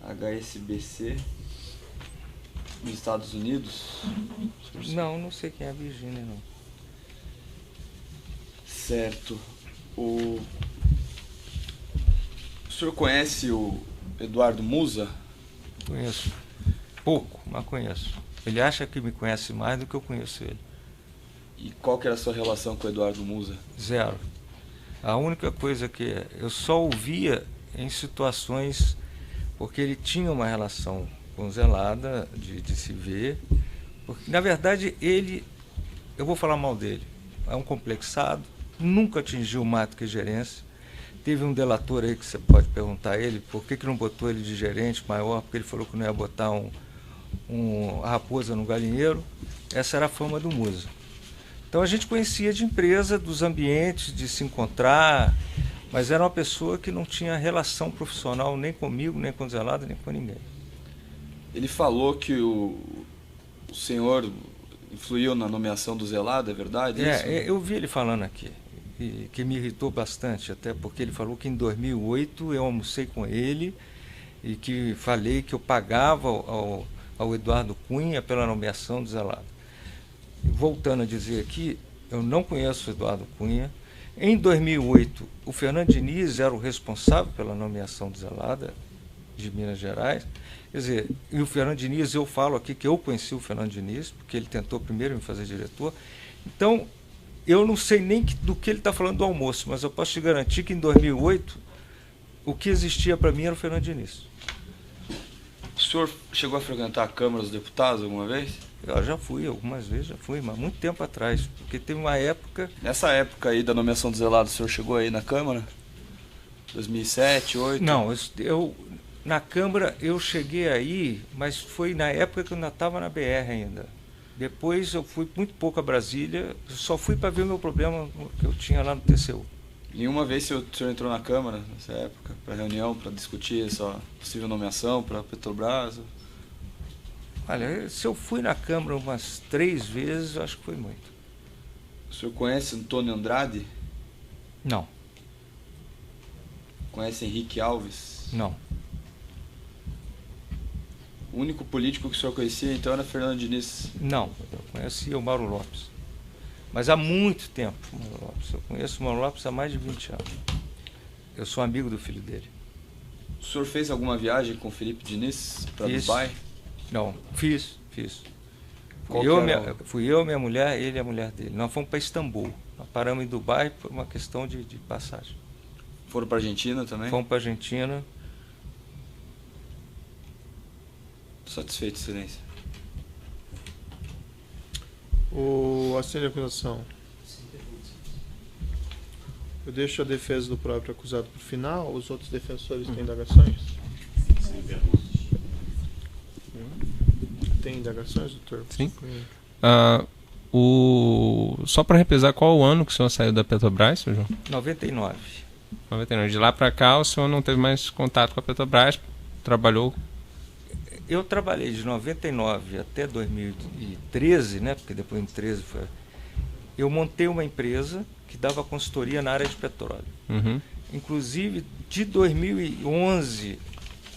HSBC nos Estados Unidos.
Não sei quem é a Virgínia, não.
Certo. O senhor conhece o Eduardo Musa?
Conheço. Pouco, mas conheço. Ele acha que me conhece mais do que eu conheço ele.
E qual que era a sua relação com o Eduardo Musa?
Zero. A única coisa que eu só ouvia em situações porque ele tinha uma relação com Zelada, de se ver. Porque, na verdade, eu vou falar mal dele, é um complexado, nunca atingiu mais do que gerência. Teve um delator aí que você pode perguntar a ele por que não botou ele de gerente maior, porque ele falou que não ia botar a raposa no galinheiro. Essa era a fama do Musa. Então a gente conhecia de empresa, dos ambientes, de se encontrar, mas era uma pessoa que não tinha relação profissional nem comigo, nem com Zelada, nem com ninguém.
Ele falou que o senhor influiu na nomeação do Zelada, é verdade? Isso?
Eu vi ele falando aqui, e que me irritou bastante, até porque ele falou que em 2008 eu almocei com ele e que falei que eu pagava ao Eduardo Cunha pela nomeação do Zelada. Voltando a dizer aqui, eu não conheço o Eduardo Cunha. Em 2008, o Fernando Diniz era o responsável pela nomeação do Zelada, de Minas Gerais. Quer dizer, e o Fernando Diniz, eu falo aqui que eu conheci o Fernando Diniz, porque ele tentou primeiro me fazer diretor. Então, eu não sei nem do que ele está falando do almoço, mas eu posso te garantir que em 2008, o que existia para mim era o Fernando Diniz.
O senhor chegou a frequentar a Câmara dos Deputados alguma vez?
Eu já fui, algumas vezes já fui, mas muito tempo atrás, porque teve uma época...
Nessa época aí da nomeação do Zelada, o senhor chegou aí na Câmara? 2007, 2008?
Não, na Câmara eu cheguei aí, mas foi na época que eu ainda estava na BR ainda. Depois eu fui muito pouco a Brasília, só fui para ver o meu problema que eu tinha lá no TCU.
Nenhuma vez o senhor entrou na Câmara nessa época, para reunião, para discutir essa possível nomeação para a Petrobras?
Olha, se eu fui na Câmara umas 3 vezes, eu acho que foi muito.
O senhor conhece Antônio Andrade?
Não.
Conhece Henrique Alves?
Não.
O único político que o senhor conhecia, então, era Fernando Diniz?
Não, eu conhecia o Mauro Lopes. Mas há muito tempo, o Mauro Lopes. Eu conheço o Mauro Lopes há mais de 20 anos. Eu sou amigo do filho dele.
O senhor fez alguma viagem com o Felipe Diniz para Dubai?
Não, fiz. Fui eu, minha mulher, ele e a mulher dele. Nós fomos para Istambul. Nós paramos em Dubai por uma questão de passagem.
Foram para a Argentina também?
Fomos para a Argentina.
Satisfeito, excelência.
O assento de acusação. Eu deixo a defesa do próprio acusado para o final. Os outros defensores têm indagações? Tem indagações, doutor?
Sim. Só para repisar, qual o ano que o senhor saiu da Petrobras, seu João?
99.
99. De lá para cá, o senhor não teve mais contato com a Petrobras, trabalhou...
Eu trabalhei de 99 até 2013, né? Porque depois em 2013 eu montei uma empresa que dava consultoria na área de petróleo.
Uhum.
Inclusive, de 2011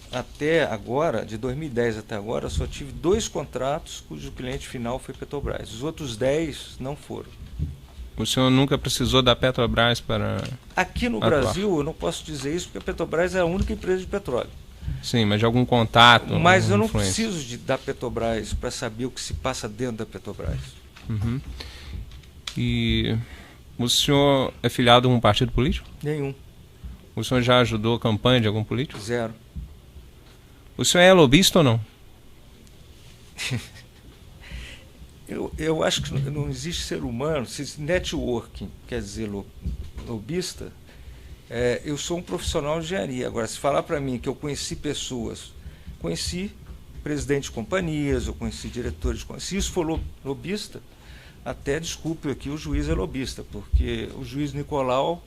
até agora, de 2010 até agora, eu só tive 2 contratos cujo cliente final foi Petrobras. Os outros 10 não foram.
O senhor nunca precisou da Petrobras para...
Aqui no
atuar?
Brasil, eu não posso dizer isso, porque a Petrobras é a única empresa de petróleo.
Sim, mas de algum contato?
Mas eu não
influência.
preciso da Petrobras para saber o que se passa dentro da Petrobras.
Uhum. E o senhor é filiado a um partido político?
Nenhum.
O senhor já ajudou a campanha de algum político?
0.
O senhor é lobista ou não?
Eu acho que não existe ser humano, se networking quer dizer lobista, eu sou um profissional de engenharia. Agora, se falar para mim que eu conheci pessoas, conheci presidente de companhias, eu conheci diretores de companhias, se isso for lobista, até desculpe aqui, o juiz é lobista, porque o juiz Nicolau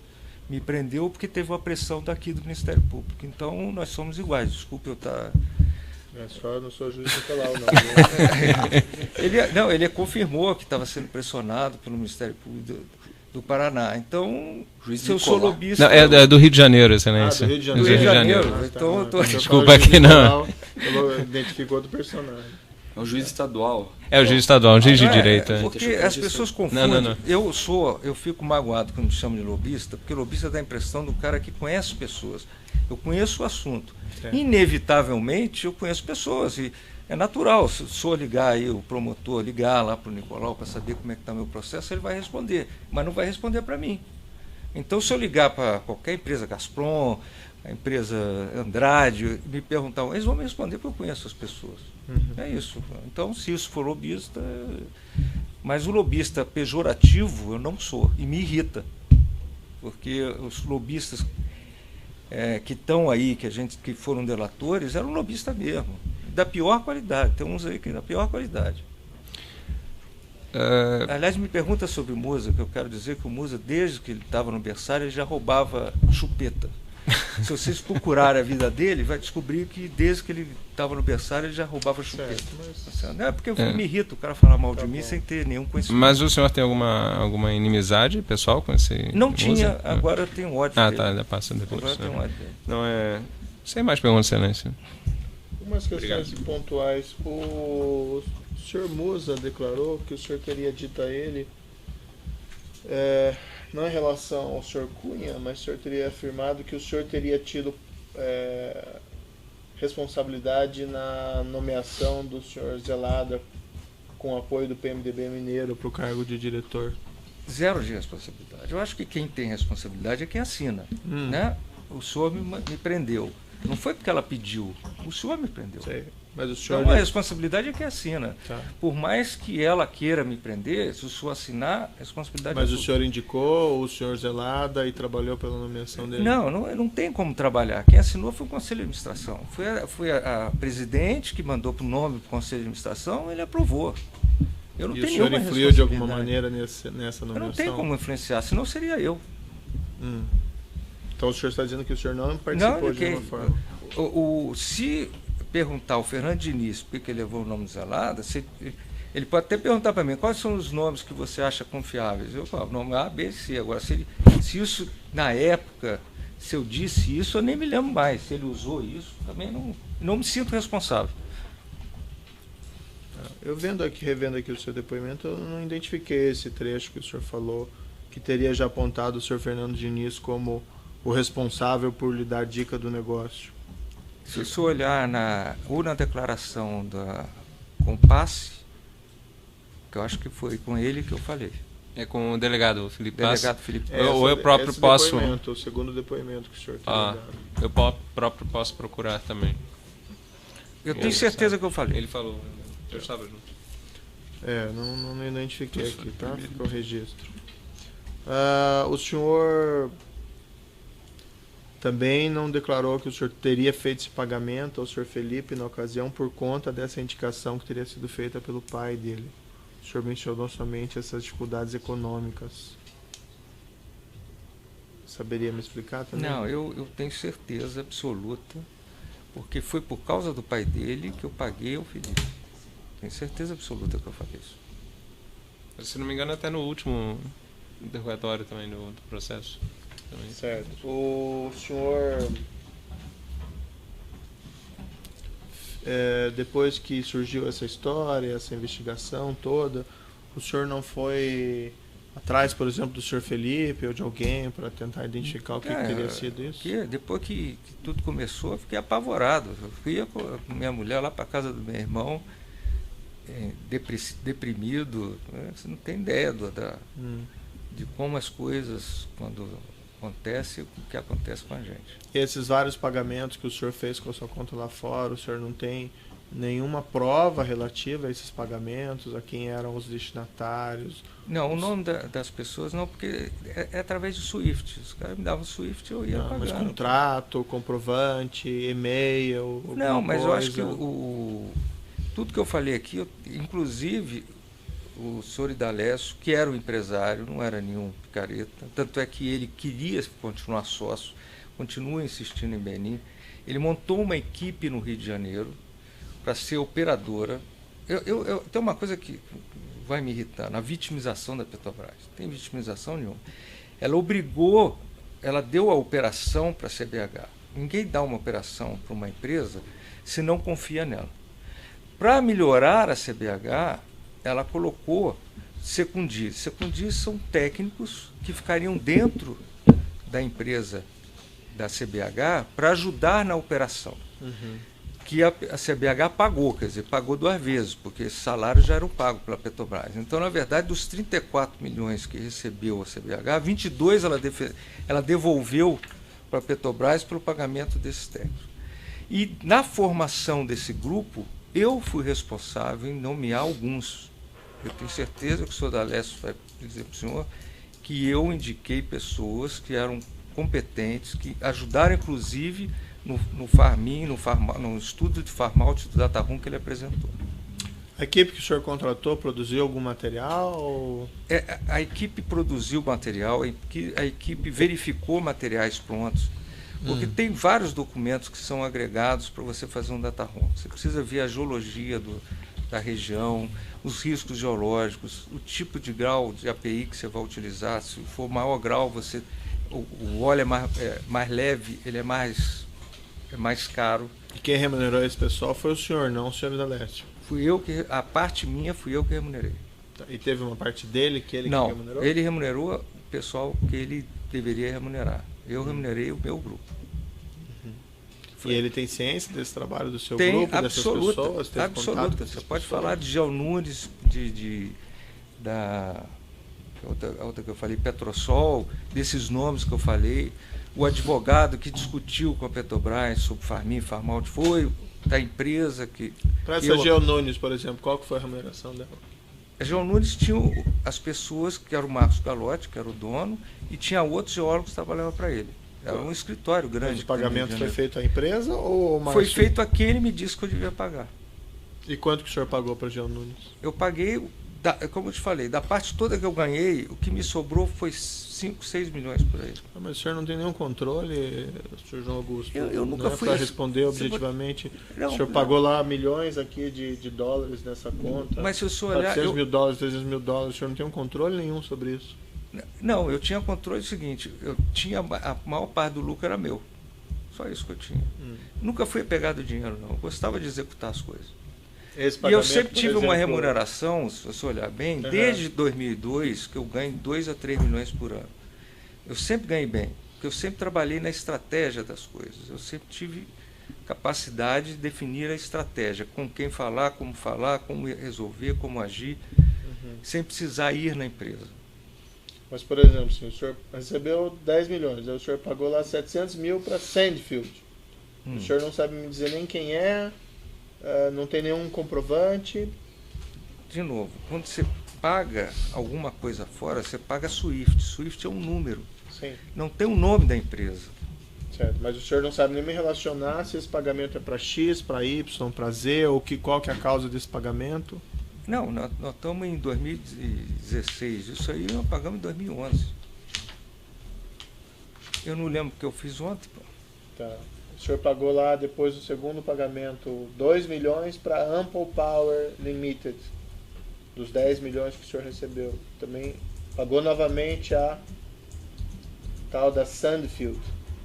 me prendeu porque teve uma pressão daqui do Ministério Público. Então, nós somos iguais. Desculpe eu estar...
Só não sou juiz Nicolau, não.
Ele confirmou que estava sendo pressionado pelo Ministério Público do Paraná. Então, se eu sou lobista...
Não, é do Rio de Janeiro, excelência.
Do Rio de Janeiro.
Do Rio de Janeiro. Então, eu tô...
Desculpa aqui, não.
Identificou do personagem.
É um juiz estadual.
É o juiz estadual, um juiz de direito.
Porque as pessoas confundem.
Não.
Eu fico magoado quando me chamam de lobista, porque lobista dá a impressão do cara que conhece pessoas. Eu conheço o assunto. Inevitavelmente, eu conheço pessoas. E é natural, se eu ligar aí, o promotor ligar lá para o Nicolau para saber como é que está o meu processo, ele vai responder, mas não vai responder para mim. Então, se eu ligar para qualquer empresa, Gazprom, a empresa Andrade, me perguntar, eles vão me responder porque eu conheço as pessoas. É isso. Então, se isso for lobista... Mas o lobista pejorativo eu não sou, e me irrita. Porque os lobistas que estão aí, que foram delatores, eram lobistas mesmo. Da pior qualidade. Tem uns aí que é da pior qualidade. Aliás, me pergunta sobre o Musa, que eu quero dizer que o Musa, desde que ele estava no berçário, ele já roubava chupeta. Se vocês procurarem a vida dele, vai descobrir que desde que ele estava no berçário, ele já roubava chupeta. Não é porque me irrita o cara falar mal de mim sem ter nenhum conhecimento.
Mas o senhor tem alguma inimizade pessoal com esse
Não
Musa?
tinha, agora eu tenho ódio dele.
Tá, ainda passa depois.
Agora eu tenho ódio dele.
Não é... Sem mais perguntas, excelência.
Umas questões pontuais. O senhor Musa declarou que o senhor teria dito a ele, não em relação ao senhor Cunha, mas o senhor teria afirmado que o senhor teria tido responsabilidade na nomeação do senhor Zelada com apoio do PMDB mineiro para o cargo de diretor.
Zero de responsabilidade. Eu acho que quem tem responsabilidade é quem assina. Né? O senhor me prendeu. Não foi porque ela pediu, o senhor me prendeu.
Sei. Mas o senhor...
Então a responsabilidade é quem assina.
Tá.
Por mais que ela queira me prender, se o senhor assinar, a responsabilidade
Mas
é
o senhor indicou o senhor Zelada e trabalhou pela nomeação dele?
Não tem como trabalhar. Quem assinou foi o Conselho de Administração. Foi a presidente que mandou para o nome para o Conselho de Administração, ele aprovou. Eu não tenho nenhuma responsabilidade.
E o senhor influiu de alguma maneira nessa nomeação?
Eu não tenho como influenciar, senão seria eu.
Então o senhor está dizendo que o senhor não participou de nenhuma forma?
Se perguntar ao Fernando Diniz por que ele levou o nome de Zelada, ele pode até perguntar para mim quais são os nomes que você acha confiáveis. Eu falo, nome A, B, C. Agora, se isso, na época, se eu disse isso, eu nem me lembro mais. Se ele usou isso, também não me sinto responsável.
Eu revendo aqui o seu depoimento, eu não identifiquei esse trecho que o senhor falou, que teria já apontado o senhor Fernando Diniz como o responsável por lhe dar dica do negócio.
Se você olhar na declaração da Compasse, que eu acho que foi com ele que eu falei.
É com o delegado Felipe Pass?
Delegado Felipe Pass.
Ou eu próprio posso...
O segundo depoimento que o senhor tem dado.
Eu próprio posso procurar também.
Eu tenho certeza que eu falei.
Ele falou, eu estava junto.
Não identifiquei aqui, tá? Ficou o registro. O senhor... também não declarou que o senhor teria feito esse pagamento ao senhor Felipe na ocasião por conta dessa indicação que teria sido feita pelo pai dele. O senhor mencionou somente essas dificuldades econômicas. Saberia me explicar também?
Não, eu tenho certeza absoluta, porque foi por causa do pai dele que eu paguei ao Felipe. Tenho certeza absoluta que eu falei isso.
Se não me engano, até no último interrogatório também do processo. Também.
Certo. O senhor, depois que surgiu essa história, essa investigação toda, o senhor não foi atrás, por exemplo, do senhor Felipe ou de alguém para tentar identificar o que teria sido isso?
Depois que tudo começou, eu fiquei apavorado. Eu fui com minha mulher lá para casa do meu irmão, deprimido. Você não tem ideia de como as coisas, quando acontece, o que acontece com a gente.
E esses vários pagamentos que o senhor fez com a sua conta lá fora, o senhor não tem nenhuma prova relativa a esses pagamentos, a quem eram os destinatários?
Não, o nome das pessoas não, porque é através de SWIFT. Os caras me davam SWIFT e eu ia pagando.
Mas contrato, comprovante, e-mail,
não, mas
coisa.
Eu acho que tudo que eu falei aqui, inclusive o senhor Idalécio, que era um empresário, não era nenhum picareta, tanto é que ele queria continuar sócio, continua insistindo em Benim. Ele montou uma equipe no Rio de Janeiro para ser operadora. Tem uma coisa que vai me irritar, na vitimização da Petrobras. Não tem vitimização nenhuma. Ela deu a operação para a CBH. Ninguém dá uma operação para uma empresa se não confia nela. Para melhorar a CBH, ela colocou secundis. Secundis são técnicos que ficariam dentro da empresa da CBH para ajudar na operação. Que a CBH pagou, quer dizer, pagou 2 vezes, porque esses salários já eram pagos pela Petrobras. Então, na verdade, dos 34 milhões que recebeu a CBH, 22 ela devolveu para a Petrobras pelo pagamento desses técnicos. E na formação desse grupo, eu fui responsável em nomear alguns. Eu tenho certeza que o senhor Dalécio vai dizer para o senhor que eu indiquei pessoas que eram competentes, que ajudaram, inclusive, no Farmin, no estudo de Farmaut do Dataroom que ele apresentou.
A equipe que o senhor contratou produziu algum material? Ou...
A equipe produziu material, a equipe verificou materiais prontos, porque tem vários documentos que são agregados para você fazer um dataroom. Você precisa ver a geologia da região, os riscos geológicos, o tipo de grau de API que você vai utilizar. Se for maior grau, o óleo é mais leve, ele é mais caro.
E quem remunerou esse pessoal foi o senhor, não o senhor Idalécio?
A parte minha fui eu que remunerei.
E teve uma parte dele que ele
não,
que remunerou?
Ele remunerou o pessoal que ele deveria remunerar. Eu remunerei o meu grupo.
E ele tem ciência desse trabalho do seu
tem,
grupo,
absoluta,
dessas pessoas? Teve
absoluta. Você pode falar de Geo Nunes, da outra que eu falei, Petrosol, desses nomes que eu falei. O advogado que discutiu com a Petrobras sobre Farmin, Farmaut, foi da empresa que...
Para essa Geo Nunes, por exemplo, qual que foi a remuneração dela?
A Geo Nunes tinha as pessoas, que era o Marcos Galotti, que era o dono, e tinha outros geólogos que trabalhavam para ele. Era um escritório grande.
Mas o pagamento foi feito à empresa ou mais?
Foi feito a quem ele me disse que eu devia pagar.
E quanto que o senhor pagou para a Geo Nunes?
Eu paguei, como eu te falei, da parte toda que eu ganhei, o que me sobrou foi 5, 6 milhões por aí.
Mas o senhor não tem nenhum controle, senhor João Augusto?
Eu nunca fui...
Para responder objetivamente, o senhor pagou lá milhões aqui de dólares nessa conta.
Mas se o senhor olhar...
400 mil dólares, 300 mil dólares, o senhor não tem um controle nenhum sobre isso?
Não, eu tinha controle do seguinte, a maior parte do lucro era meu. Só isso que eu tinha. Nunca fui apegado ao dinheiro, não. Eu gostava de executar as coisas. E eu sempre tive uma remuneração, se você olhar bem, desde 2002, que eu ganho 2 a 3 milhões por ano. Eu sempre ganhei bem, porque eu sempre trabalhei na estratégia das coisas. Eu sempre tive capacidade de definir a estratégia, com quem falar, como resolver, como agir, sem precisar ir na empresa.
Mas, por exemplo, se o senhor recebeu 10 milhões, aí o senhor pagou lá 700 mil para Sandfield. O senhor não sabe me dizer nem quem é, não tem nenhum comprovante.
De novo, quando você paga alguma coisa fora, você paga Swift. Swift é um número.
Sim.
Não tem o nome da empresa.
Certo, mas o senhor não sabe nem me relacionar se esse pagamento é para X, para Y, para Z, ou qual que é a causa desse pagamento?
Não, nós estamos em 2016. Isso aí nós pagamos em 2011. Eu não lembro o que eu fiz ontem. Pô.
Tá. O senhor pagou lá, depois do segundo pagamento, 2 milhões para Ample Power Limited, dos 10 milhões que o senhor recebeu. Também pagou novamente a tal da Sandfield,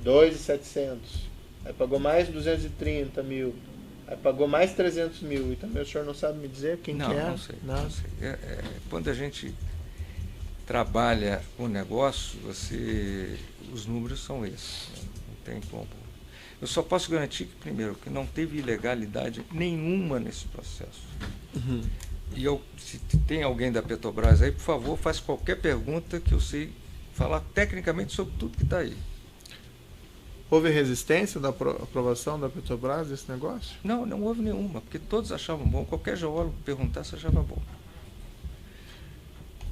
2.700. Aí pagou mais 230 mil. Aí pagou mais 300 mil. E também o senhor não sabe me dizer quem que é?
Não sei. Não sei. Quando a gente trabalha o negócio, os números são esses. Não tem como. Eu só posso garantir que, primeiro, que não teve ilegalidade nenhuma nesse processo. E se tem alguém da Petrobras aí, por favor, faz qualquer pergunta que eu sei falar tecnicamente sobre tudo que está aí.
Houve resistência da aprovação da Petrobras desse negócio?
Não, não houve nenhuma, porque todos achavam bom. Qualquer geólogo que perguntasse achava bom.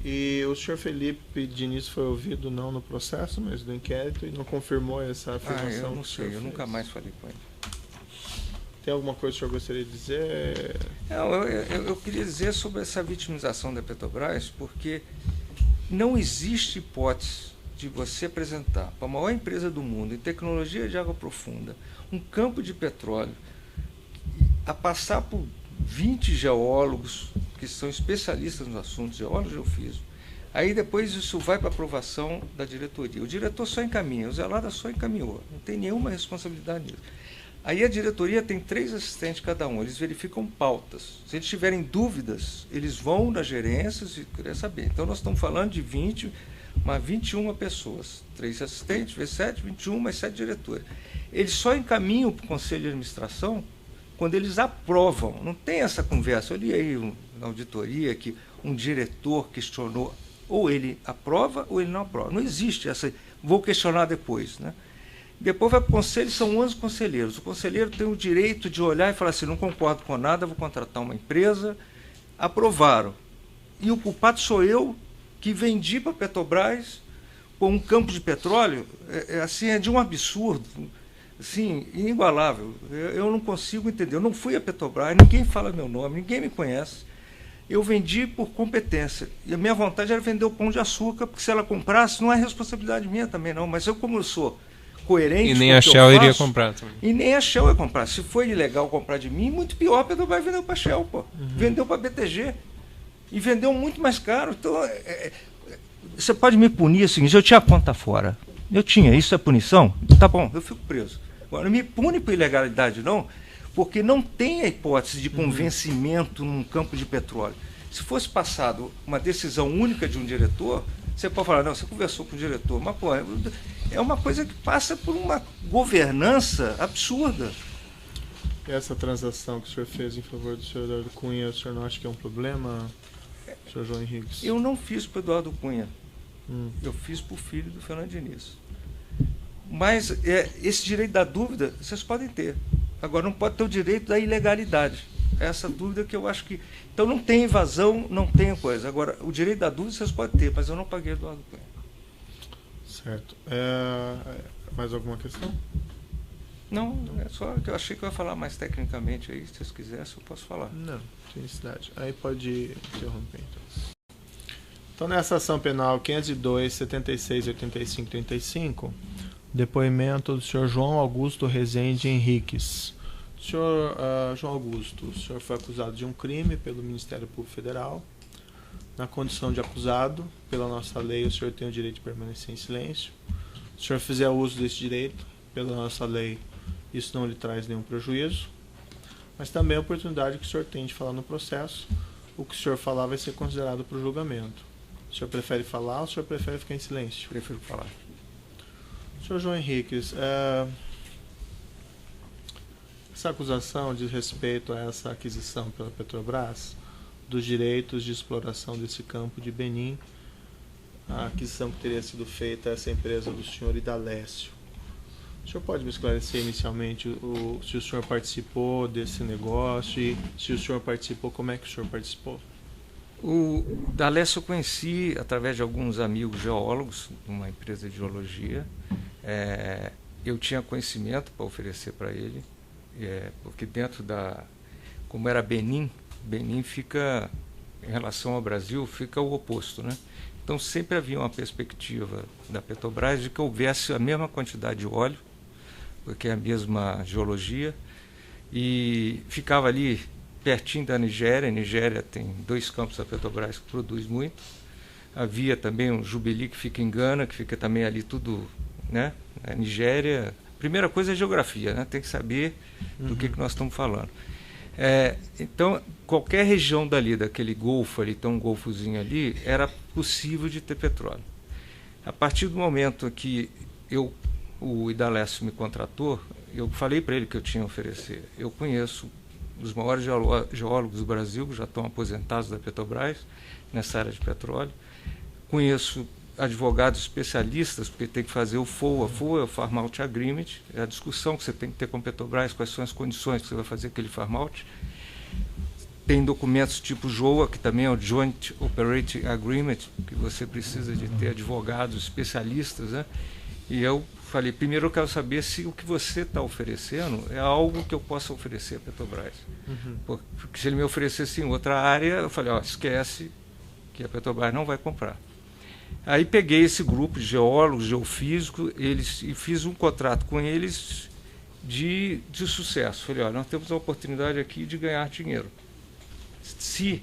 E o senhor Felipe Diniz foi ouvido não no processo, mas do inquérito, e não confirmou essa afirmação?
Eu não sei, eu nunca mais falei com ele.
Tem alguma coisa que o senhor gostaria de dizer?
Eu queria dizer sobre essa vitimização da Petrobras, porque não existe hipótese de você apresentar para a maior empresa do mundo em tecnologia de água profunda um campo de petróleo a passar por 20 geólogos que são especialistas nos assuntos, geólogos geofísicos. Aí depois isso vai para aprovação da diretoria. O diretor só encaminha, o Zelada só encaminhou, não tem nenhuma responsabilidade nisso. Aí a diretoria tem 3 assistentes cada um, eles verificam pautas. Se eles tiverem dúvidas, eles vão nas gerências e querem saber. Então nós estamos falando de 21 pessoas, 3 assistentes, vezes 7, 21, mais 7 diretores. Eles só encaminham para o conselho de administração quando eles aprovam. Não tem essa conversa. Eu li aí na auditoria que um diretor questionou, ou ele aprova ou ele não aprova. Não existe essa, vou questionar depois, né? Depois vai para o conselho, são 11 conselheiros. O conselheiro tem o direito de olhar e falar assim, não concordo com nada, vou contratar uma empresa. Aprovaram. E o culpado sou eu, que vendi para a Petrobras com um campo de petróleo, é de um absurdo, assim, inigualável. Eu não consigo entender. Eu não fui a Petrobras, ninguém fala meu nome, ninguém me conhece. Eu vendi por competência. E a minha vontade era vender o Pão de Açúcar, porque se ela comprasse, não é responsabilidade minha também, não. Mas eu, como eu sou coerente...
E nem a Shell iria comprar também.
E nem a Shell ia comprar. Se foi ilegal comprar de mim, muito pior, a Petrobras vendeu para a Shell, pô. Vendeu para a BTG. E vendeu muito mais caro. Então, você pode me punir assim, eu tinha conta fora. Eu tinha, isso é punição? Tá bom, eu fico preso. Agora, não me pune por ilegalidade, não, porque não tem a hipótese de convencimento num campo de petróleo. Se fosse passado uma decisão única de um diretor, você pode falar, não, você conversou com o diretor, mas, pô, é uma coisa que passa por uma governança absurda.
Essa transação que o senhor fez em favor do senhor Eduardo Cunha, o senhor não acha que é um problema, senhor João Henriques?
Eu não fiz para o Eduardo Cunha. Eu fiz para o filho do Fernando Diniz. Mas esse direito da dúvida, vocês podem ter. Agora, não pode ter o direito da ilegalidade. Essa dúvida que eu acho que... Então, não tem invasão, não tem coisa. Agora, o direito da dúvida vocês podem ter, mas eu não paguei Eduardo Cunha.
Certo. Mais alguma questão?
Não, é só que eu achei que eu ia falar mais tecnicamente aí. Se vocês quisessem, eu posso falar.
Não, tem necessidade. Aí pode interromper, então. Então, nessa ação penal 502, 76, 85, 35, depoimento do senhor João Augusto Rezende Henriques. Senhor João Augusto, o senhor foi acusado de um crime pelo Ministério Público Federal. Na condição de acusado, pela nossa lei, o senhor tem o direito de permanecer em silêncio. Se o senhor fizer uso desse direito, pela nossa lei, isso não lhe traz nenhum prejuízo. Mas também a oportunidade que o senhor tem de falar no processo. O que o senhor falar vai ser considerado para o julgamento. O senhor prefere falar ou o senhor prefere ficar em silêncio?
Prefiro falar.
Senhor João Henriques, essa acusação diz respeito a essa aquisição pela Petrobras dos direitos de exploração desse campo de Benim, a aquisição que teria sido feita a essa empresa do senhor Idalécio. O senhor pode me esclarecer inicialmente se o senhor participou desse negócio e se o senhor participou, como é que o senhor participou?
O Idalécio eu conheci através de alguns amigos geólogos, uma empresa de geologia. Eu tinha conhecimento para oferecer para ele, porque dentro como era Benim fica, em relação ao Brasil, fica o oposto, né? Então sempre havia uma perspectiva da Petrobras de que houvesse a mesma quantidade de óleo, porque é a mesma geologia, e ficava ali pertinho da Nigéria. A Nigéria tem 2 campos da Petrobras que produz muito. Havia também um Jubilee que fica em Gana, que fica também ali tudo, né? A Nigéria, primeira coisa é a geografia, né? Tem que saber do que nós estamos falando. Então, qualquer região dali, daquele golfo ali, tem um golfozinho ali, era possível de ter petróleo. A partir do momento que o Idalécio me contratou, eu falei para ele que eu tinha a oferecer. Eu conheço os maiores geólogos do Brasil, que já estão aposentados da Petrobras, nessa área de petróleo. Conheço advogados especialistas, porque tem que fazer o FOA. FOA é o Farm Out Agreement, é a discussão que você tem que ter com a Petrobras, quais são as condições que você vai fazer aquele Farm Out. Tem documentos tipo JOA, que também é o Joint Operating Agreement, que você precisa de ter advogados especialistas, né? E eu falei, primeiro eu quero saber se o que você está oferecendo é algo que eu possa oferecer à Petrobras. Porque se ele me oferecesse em outra área, eu falei, esquece que a Petrobras não vai comprar. Aí peguei esse grupo de geólogos, geofísicos, e fiz um contrato com eles de sucesso. Falei, nós temos a oportunidade aqui de ganhar dinheiro. Se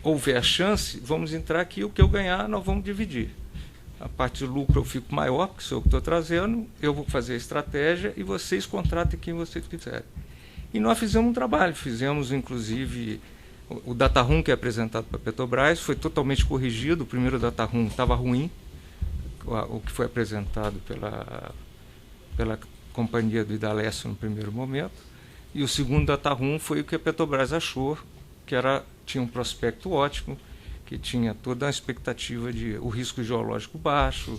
houver a chance, vamos entrar aqui, o que eu ganhar nós vamos dividir. A parte do lucro eu fico maior, porque sou eu que estou trazendo, eu vou fazer a estratégia e vocês contratem quem vocês quiserem. E nós fizemos um trabalho, fizemos inclusive o data room que é apresentado para a Petrobras, foi totalmente corrigido, o primeiro data room estava ruim, o que foi apresentado pela companhia do Idalécio no primeiro momento, e o segundo data room foi o que a Petrobras achou, que tinha um prospecto ótimo, que tinha toda a expectativa de o risco geológico baixo.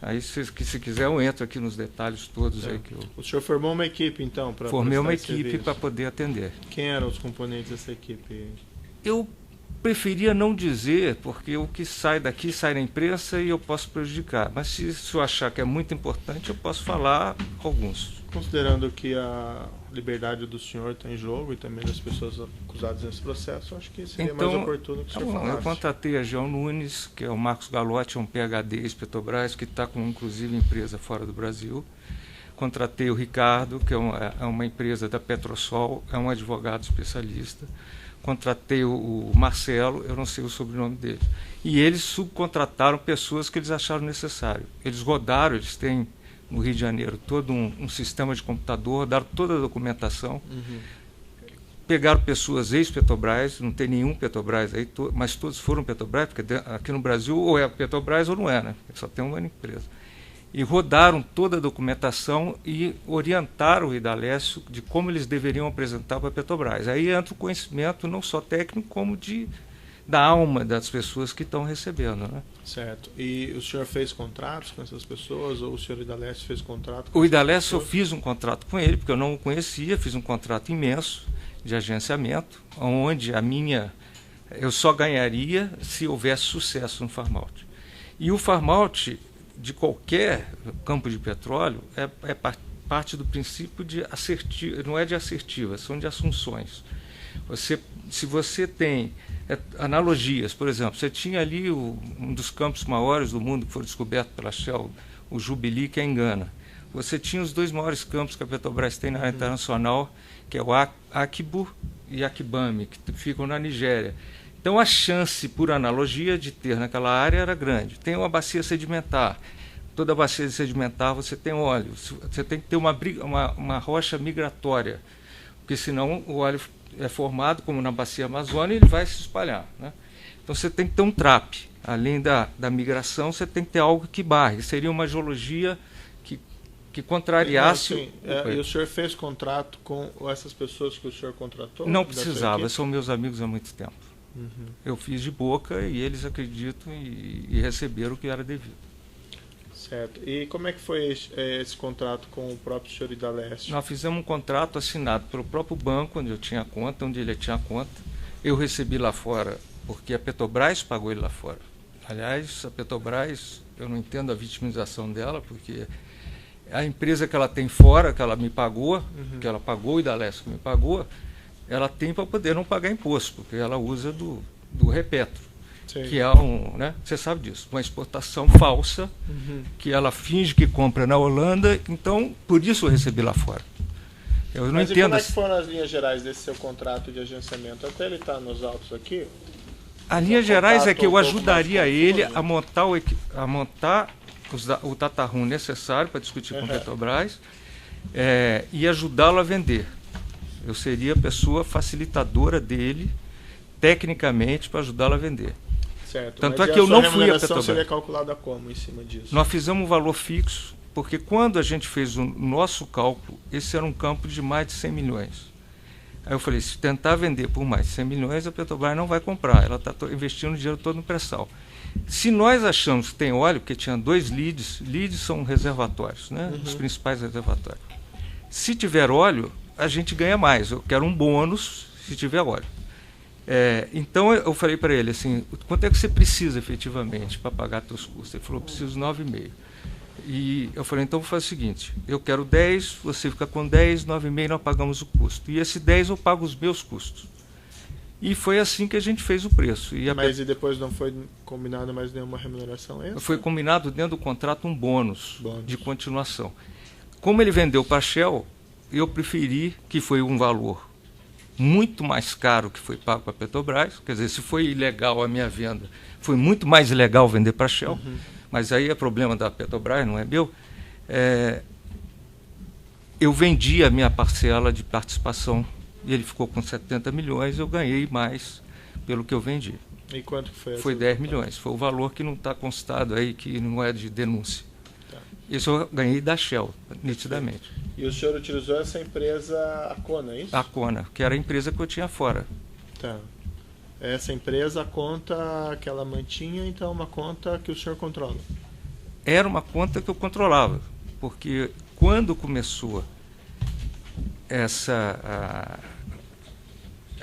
Aí, se quiser, eu entro aqui nos detalhes todos. Aí que
O senhor formou uma equipe, então?
Formei uma equipe para poder atender.
Quem eram os componentes dessa equipe?
Eu preferia não dizer, porque o que sai daqui sai na imprensa e eu posso prejudicar. Mas se eu achar que é muito importante, eu posso falar alguns.
Considerando que a liberdade do senhor está em jogo e também das pessoas acusadas nesse processo, eu acho que seria mais oportuno que o senhor falasse.
Eu contratei a Geo Nunes, que é o Marcos Galotti, um PhD ex-Petrobras, que está com inclusive empresa fora do Brasil. Contratei o Ricardo, que é uma empresa da Petrosol, é um advogado especialista. Contratei o Marcelo, eu não sei o sobrenome dele. E eles subcontrataram pessoas que eles acharam necessário. Eles rodaram, eles têm no Rio de Janeiro todo um sistema de computador, rodaram toda a documentação, pegaram pessoas ex-Petrobras, não tem nenhum Petrobras aí, mas todos foram Petrobras, porque aqui no Brasil ou é Petrobras ou não é, né? Só tem uma empresa. E rodaram toda a documentação e orientaram o Idalécio de como eles deveriam apresentar para a Petrobras. Aí entra o conhecimento não só técnico, como da alma das pessoas que estão recebendo, né?
Certo. E o senhor fez contratos com essas pessoas, ou o senhor Idalécio fez contrato com
o Idalécio? Eu fiz um contrato com ele, porque eu não o conhecia, fiz um contrato imenso de agenciamento, onde eu só ganharia se houvesse sucesso no farm-out. E o farm-out de qualquer campo de petróleo é parte do princípio de assertiva, não é de assertiva, são de assunções. Se você tem analogias, por exemplo, você tinha ali um dos campos maiores do mundo que foi descoberto pela Shell, o Jubilee, que é em Gana. Você tinha os dois maiores campos que a Petrobras tem na área internacional, que é o Akibu e Akibami, que ficam na Nigéria. Então a chance, por analogia, de ter naquela área era grande. Tem uma bacia sedimentar. Toda bacia sedimentar você tem óleo. Você tem que ter uma rocha migratória, porque senão o óleo é formado, como na bacia amazônica, e ele vai se espalhar, né? Então você tem que ter um trape. Além da migração, você tem que ter algo que barre. Seria uma geologia que contrariasse...
E o senhor fez contrato com essas pessoas que o senhor contratou?
Não precisava, são meus amigos há muito tempo. Eu fiz de boca e eles acreditam e receberam o que era devido.
Certo. E como é que foi esse contrato com o próprio senhor Idalécio?
Nós fizemos um contrato assinado pelo próprio banco, onde eu tinha conta, onde ele tinha conta. Eu recebi lá fora, porque a Petrobras pagou ele lá fora. Aliás, a Petrobras, eu não entendo a vitimização dela, porque a empresa que ela tem fora, que ela me pagou, que ela pagou, o Idalécio que me pagou, ela tem para poder não pagar imposto, porque ela usa do Repetro. Sim. Que é você sabe disso, uma exportação falsa, que ela finge que compra na Holanda, então por isso eu recebi lá fora. Eu não entendo.
Como é que foram as linhas gerais desse seu contrato de agenciamento? Até ele está nos autos aqui.
As linhas gerais é que eu ajudaria ele a montar o data room necessário para discutir com a Petrobras e ajudá-lo a vender. Eu seria a pessoa facilitadora dele, tecnicamente, para ajudá-lo a vender.
Certo.
Tanto é que eu não fui a Petrobras.
A seria calculada como em cima disso?
Nós fizemos um valor fixo, porque quando a gente fez o nosso cálculo, esse era um campo de mais de 100 milhões. Aí eu falei, se tentar vender por mais de 100 milhões, a Petrobras não vai comprar, ela está investindo o dinheiro todo no pré-sal. Se nós achamos que tem óleo, porque tinha 2 leads são reservatórios, né? Os principais reservatórios. Se tiver óleo, a gente ganha mais, eu quero um bônus se tiver óleo. Então eu falei para ele assim, quanto é que você precisa efetivamente para pagar seus custos? Ele falou, preciso 9,5. E eu falei, então vou fazer o seguinte, eu quero 10, você fica com 10, 9,5 nós pagamos o custo. E esse 10 eu pago os meus custos. E foi assim que a gente fez o preço.
Mas e depois não foi combinado mais nenhuma remuneração extra?
Foi combinado dentro do contrato um bônus de continuação. Como ele vendeu para a Shell, eu preferi, que foi um valor muito mais caro que foi pago para a Petrobras, quer dizer, se foi ilegal a minha venda, foi muito mais ilegal vender para a Shell, mas aí é problema da Petrobras, não é meu. Eu vendi a minha parcela de participação e ele ficou com 70 milhões, eu ganhei mais pelo que eu vendi.
E quanto foi?
Foi 10 milhões, foi o valor que não está constado aí, que não é de denúncia. Tá. Isso eu ganhei da Shell, nitidamente.
E o senhor utilizou essa empresa, a Kona, é isso?
A Kona, que era a empresa que eu tinha fora.
Tá. Essa empresa, a conta que ela mantinha, então uma conta que o senhor controla?
Era uma conta que eu controlava, porque quando começou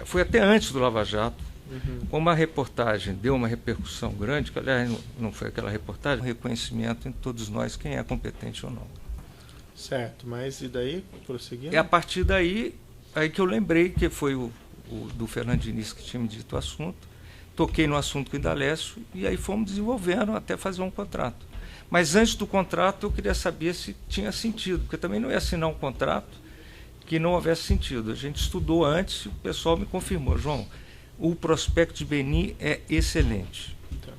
foi até antes do Lava Jato, como a reportagem deu uma repercussão grande, que aliás não foi aquela reportagem, um reconhecimento em todos nós quem é competente ou não.
Certo, mas e daí, prosseguindo?
É a partir daí que eu lembrei que foi o do Fernando Diniz que tinha me dito o assunto, toquei no assunto com o Indalécio e aí fomos desenvolvendo até fazer um contrato. Mas antes do contrato eu queria saber se tinha sentido, porque também não ia assinar um contrato que não houvesse sentido. A gente estudou antes e o pessoal me confirmou, João, o prospecto de Beni é excelente.
Tá.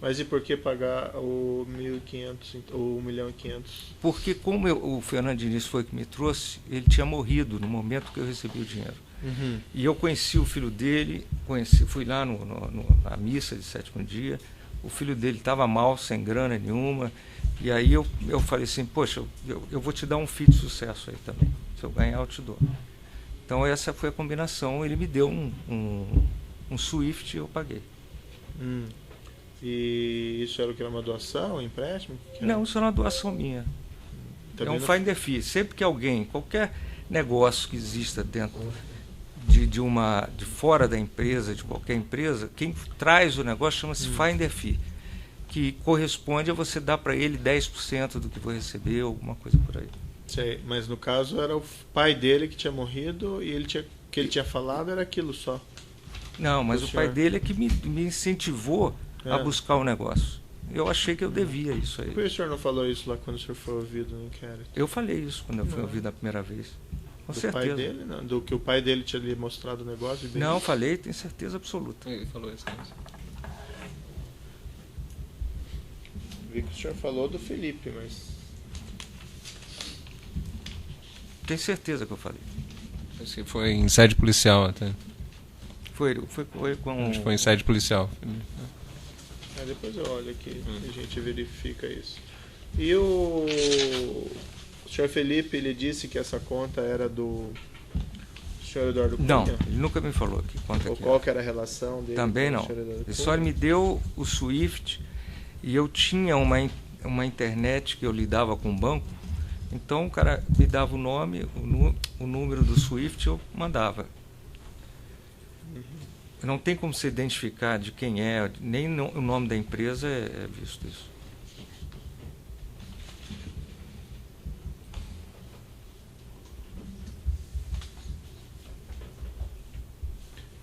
Mas e por que pagar o 1.500.000, 1.500.000?
Porque como o Fernando Diniz foi que me trouxe, ele tinha morrido no momento que eu recebi o dinheiro. E eu conheci o filho dele, fui lá na missa de 7º dia, o filho dele estava mal, sem grana nenhuma, e aí eu falei assim, poxa, eu vou te dar um FII de sucesso aí também, se eu ganhar eu te dou. Então essa foi a combinação, ele me deu um Swift e eu paguei.
E isso era o que era uma doação, um empréstimo?
Não, isso era uma doação minha. É um finder fee. Sempre que alguém, qualquer negócio que exista dentro de fora da empresa, de qualquer empresa, quem traz o negócio chama-se finder fee, que corresponde a você dar para ele 10% do que vai receber, alguma coisa por aí.
Sei, mas no caso era o pai dele que tinha morrido e que ele tinha falado era aquilo só.
Não, mas o pai dele é que me incentivou a buscar o negócio. Eu achei que eu devia isso aí.
Por que o senhor não falou isso lá quando o senhor foi ouvido no inquérito?
Eu falei isso quando eu fui ouvido a primeira vez. Com certeza.
Do pai dele? Não. Do que o pai dele tinha lhe mostrado o negócio?
Não, falei, tenho certeza absoluta.
Ele falou isso mesmo.
Vi que o senhor falou do Felipe, mas...
Tenho certeza que eu falei.
Acho que foi em sede policial até.
Foi com...
Acho que foi em sede policial.
Depois eu olho aqui e a gente verifica isso. E o senhor Felipe, ele disse que essa conta era do senhor Eduardo Cunha?
Não, ele nunca me falou que conta.
Ou qual que era a relação dele?
Também não. Ele só me deu o Swift e eu tinha uma internet que eu lidava com o banco, então o cara me dava o nome, o número do Swift, eu mandava. Não tem como se identificar de quem é, nem o nome da empresa é visto isso.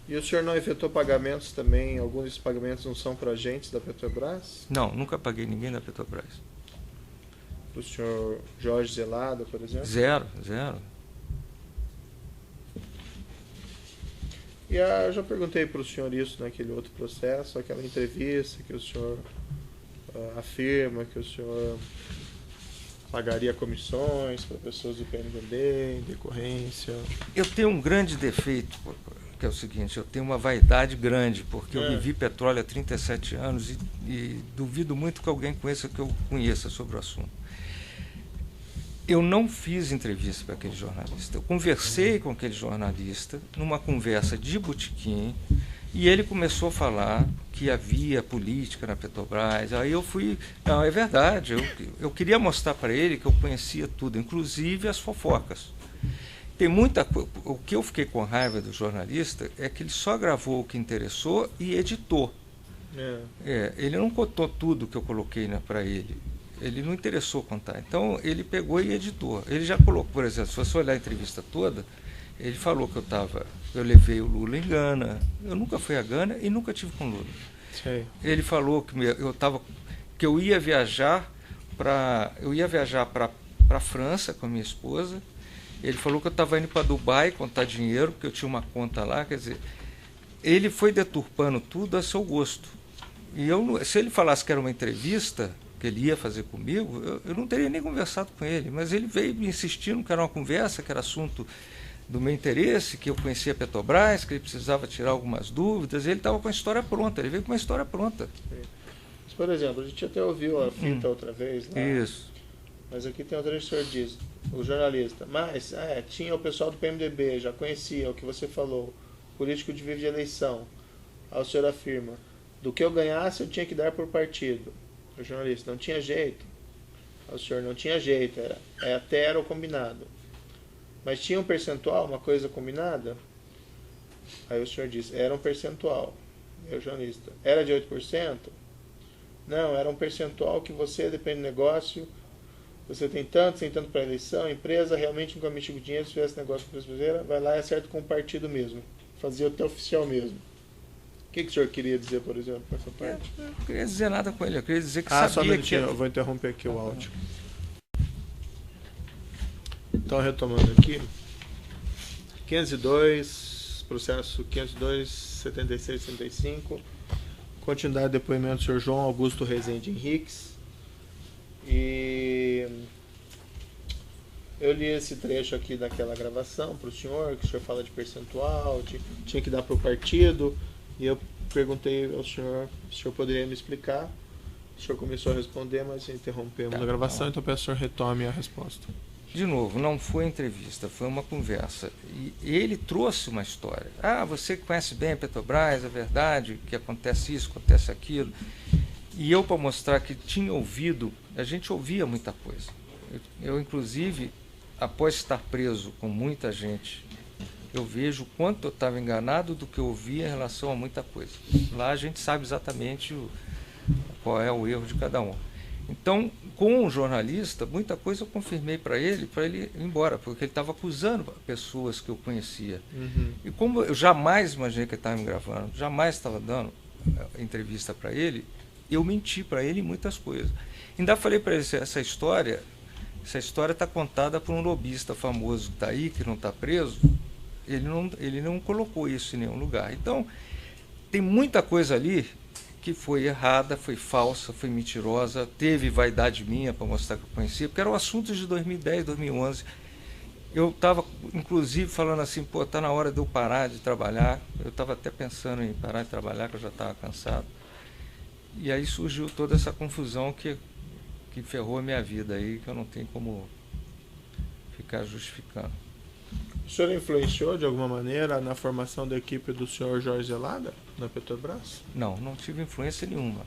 E o senhor não efetuou pagamentos também? Alguns desses pagamentos não são para agentes da Petrobras?
Não, nunca paguei ninguém da Petrobras.
O senhor Jorge Zelada, por exemplo?
Zero.
E eu já perguntei para o senhor isso naquele outro processo, aquela entrevista que o senhor afirma que o senhor pagaria comissões para pessoas do PNDB em decorrência.
Eu tenho um grande defeito, que é o seguinte, eu tenho uma vaidade grande, porque eu vivi petróleo há 37 anos e duvido muito que alguém conheça que eu conheça sobre o assunto. Eu não fiz entrevista para aquele jornalista. Eu conversei com aquele jornalista numa conversa de botequim e ele começou a falar que havia política na Petrobras. Aí eu fui... Não, é verdade. Eu queria mostrar para ele que eu conhecia tudo, inclusive as fofocas. Tem muita coisa... O que eu fiquei com raiva do jornalista é que ele só gravou o que interessou e editou. Ele não contou tudo que eu coloquei para ele. Ele não interessou contar. Então, ele pegou e editou. Ele já colocou, por exemplo, se você olhar a entrevista toda, ele falou que eu levei o Lula em Gana. Eu nunca fui a Gana e nunca tive com o Lula.
Sei.
Ele falou que eu ia viajar para a França com a minha esposa. Ele falou que eu estava indo para Dubai contar dinheiro, porque eu tinha uma conta lá. Quer dizer, ele foi deturpando tudo a seu gosto. E se ele falasse que era uma entrevista que ele ia fazer comigo, eu não teria nem conversado com ele. Mas ele veio me insistindo que era uma conversa, que era assunto do meu interesse, que eu conhecia a Petrobras, que ele precisava tirar algumas dúvidas. Ele estava com a história pronta, ele veio com uma história pronta.
Mas, por exemplo, a gente até ouviu a fita outra vez lá.
Isso.
Mas aqui tem o senhor diz, o jornalista. Mas, tinha o pessoal do PMDB, já conhecia o que você falou. Político de vive de eleição. Aí o senhor afirma, do que eu ganhasse eu tinha que dar por partido. O jornalista, não tinha jeito. Aí o senhor, não tinha jeito, até era o combinado. Mas tinha um percentual, uma coisa combinada? Aí o senhor disse, era um percentual. Aí o jornalista, era de 8%? Não, era um percentual que você, depende do negócio, você tem tanto para a eleição, a empresa realmente nunca mexeu com dinheiro, se tivesse negócio com a empresa brasileira, vai lá e acerta com o partido mesmo. Fazia até oficial mesmo. O que o senhor queria dizer, por exemplo, com essa parte?
Eu não queria dizer nada com ele, eu queria dizer que
só um
sabia
minutinho,
que...
eu vou interromper aqui o áudio. Então, retomando aqui, 502, processo 502, 76, 75, continuidade do depoimento do senhor João Augusto Rezende Henriques. E eu li esse trecho aqui daquela gravação para o senhor, que o senhor fala de percentual, tinha que dar para o partido, e eu perguntei ao senhor se o senhor poderia me explicar. O senhor começou a responder, mas interrompemos a gravação, então peço que o senhor retome a resposta.
De novo, não foi entrevista, foi uma conversa. E ele trouxe uma história. Você conhece bem a Petrobras, é verdade que acontece isso, acontece aquilo. E eu, para mostrar que tinha ouvido, a gente ouvia muita coisa. Eu, inclusive, após estar preso com muita gente, eu vejo o quanto eu estava enganado do que eu ouvia em relação a muita coisa. Lá a gente sabe exatamente qual é o erro de cada um. Então, com o jornalista, muita coisa eu confirmei para ele ir embora, porque ele estava acusando pessoas que eu conhecia.
Uhum.
E como eu jamais imaginei que ele estava me gravando, jamais estava dando entrevista para ele, eu menti para ele em muitas coisas. Ainda falei para ele, essa história está contada por um lobista famoso que está aí, que não está preso, ele não colocou isso em nenhum lugar. Então, tem muita coisa ali que foi errada, foi falsa, foi mentirosa, teve vaidade minha para mostrar que eu conhecia, porque eram assuntos de 2010, 2011. Eu estava, inclusive, falando assim, está na hora de eu parar de trabalhar. Eu estava até pensando em parar de trabalhar, que eu já estava cansado. E aí surgiu toda essa confusão que ferrou a minha vida aí, que eu não tenho como ficar justificando.
O senhor influenciou de alguma maneira na formação da equipe do senhor Jorge Zelada, na Petrobras?
Não tive influência nenhuma.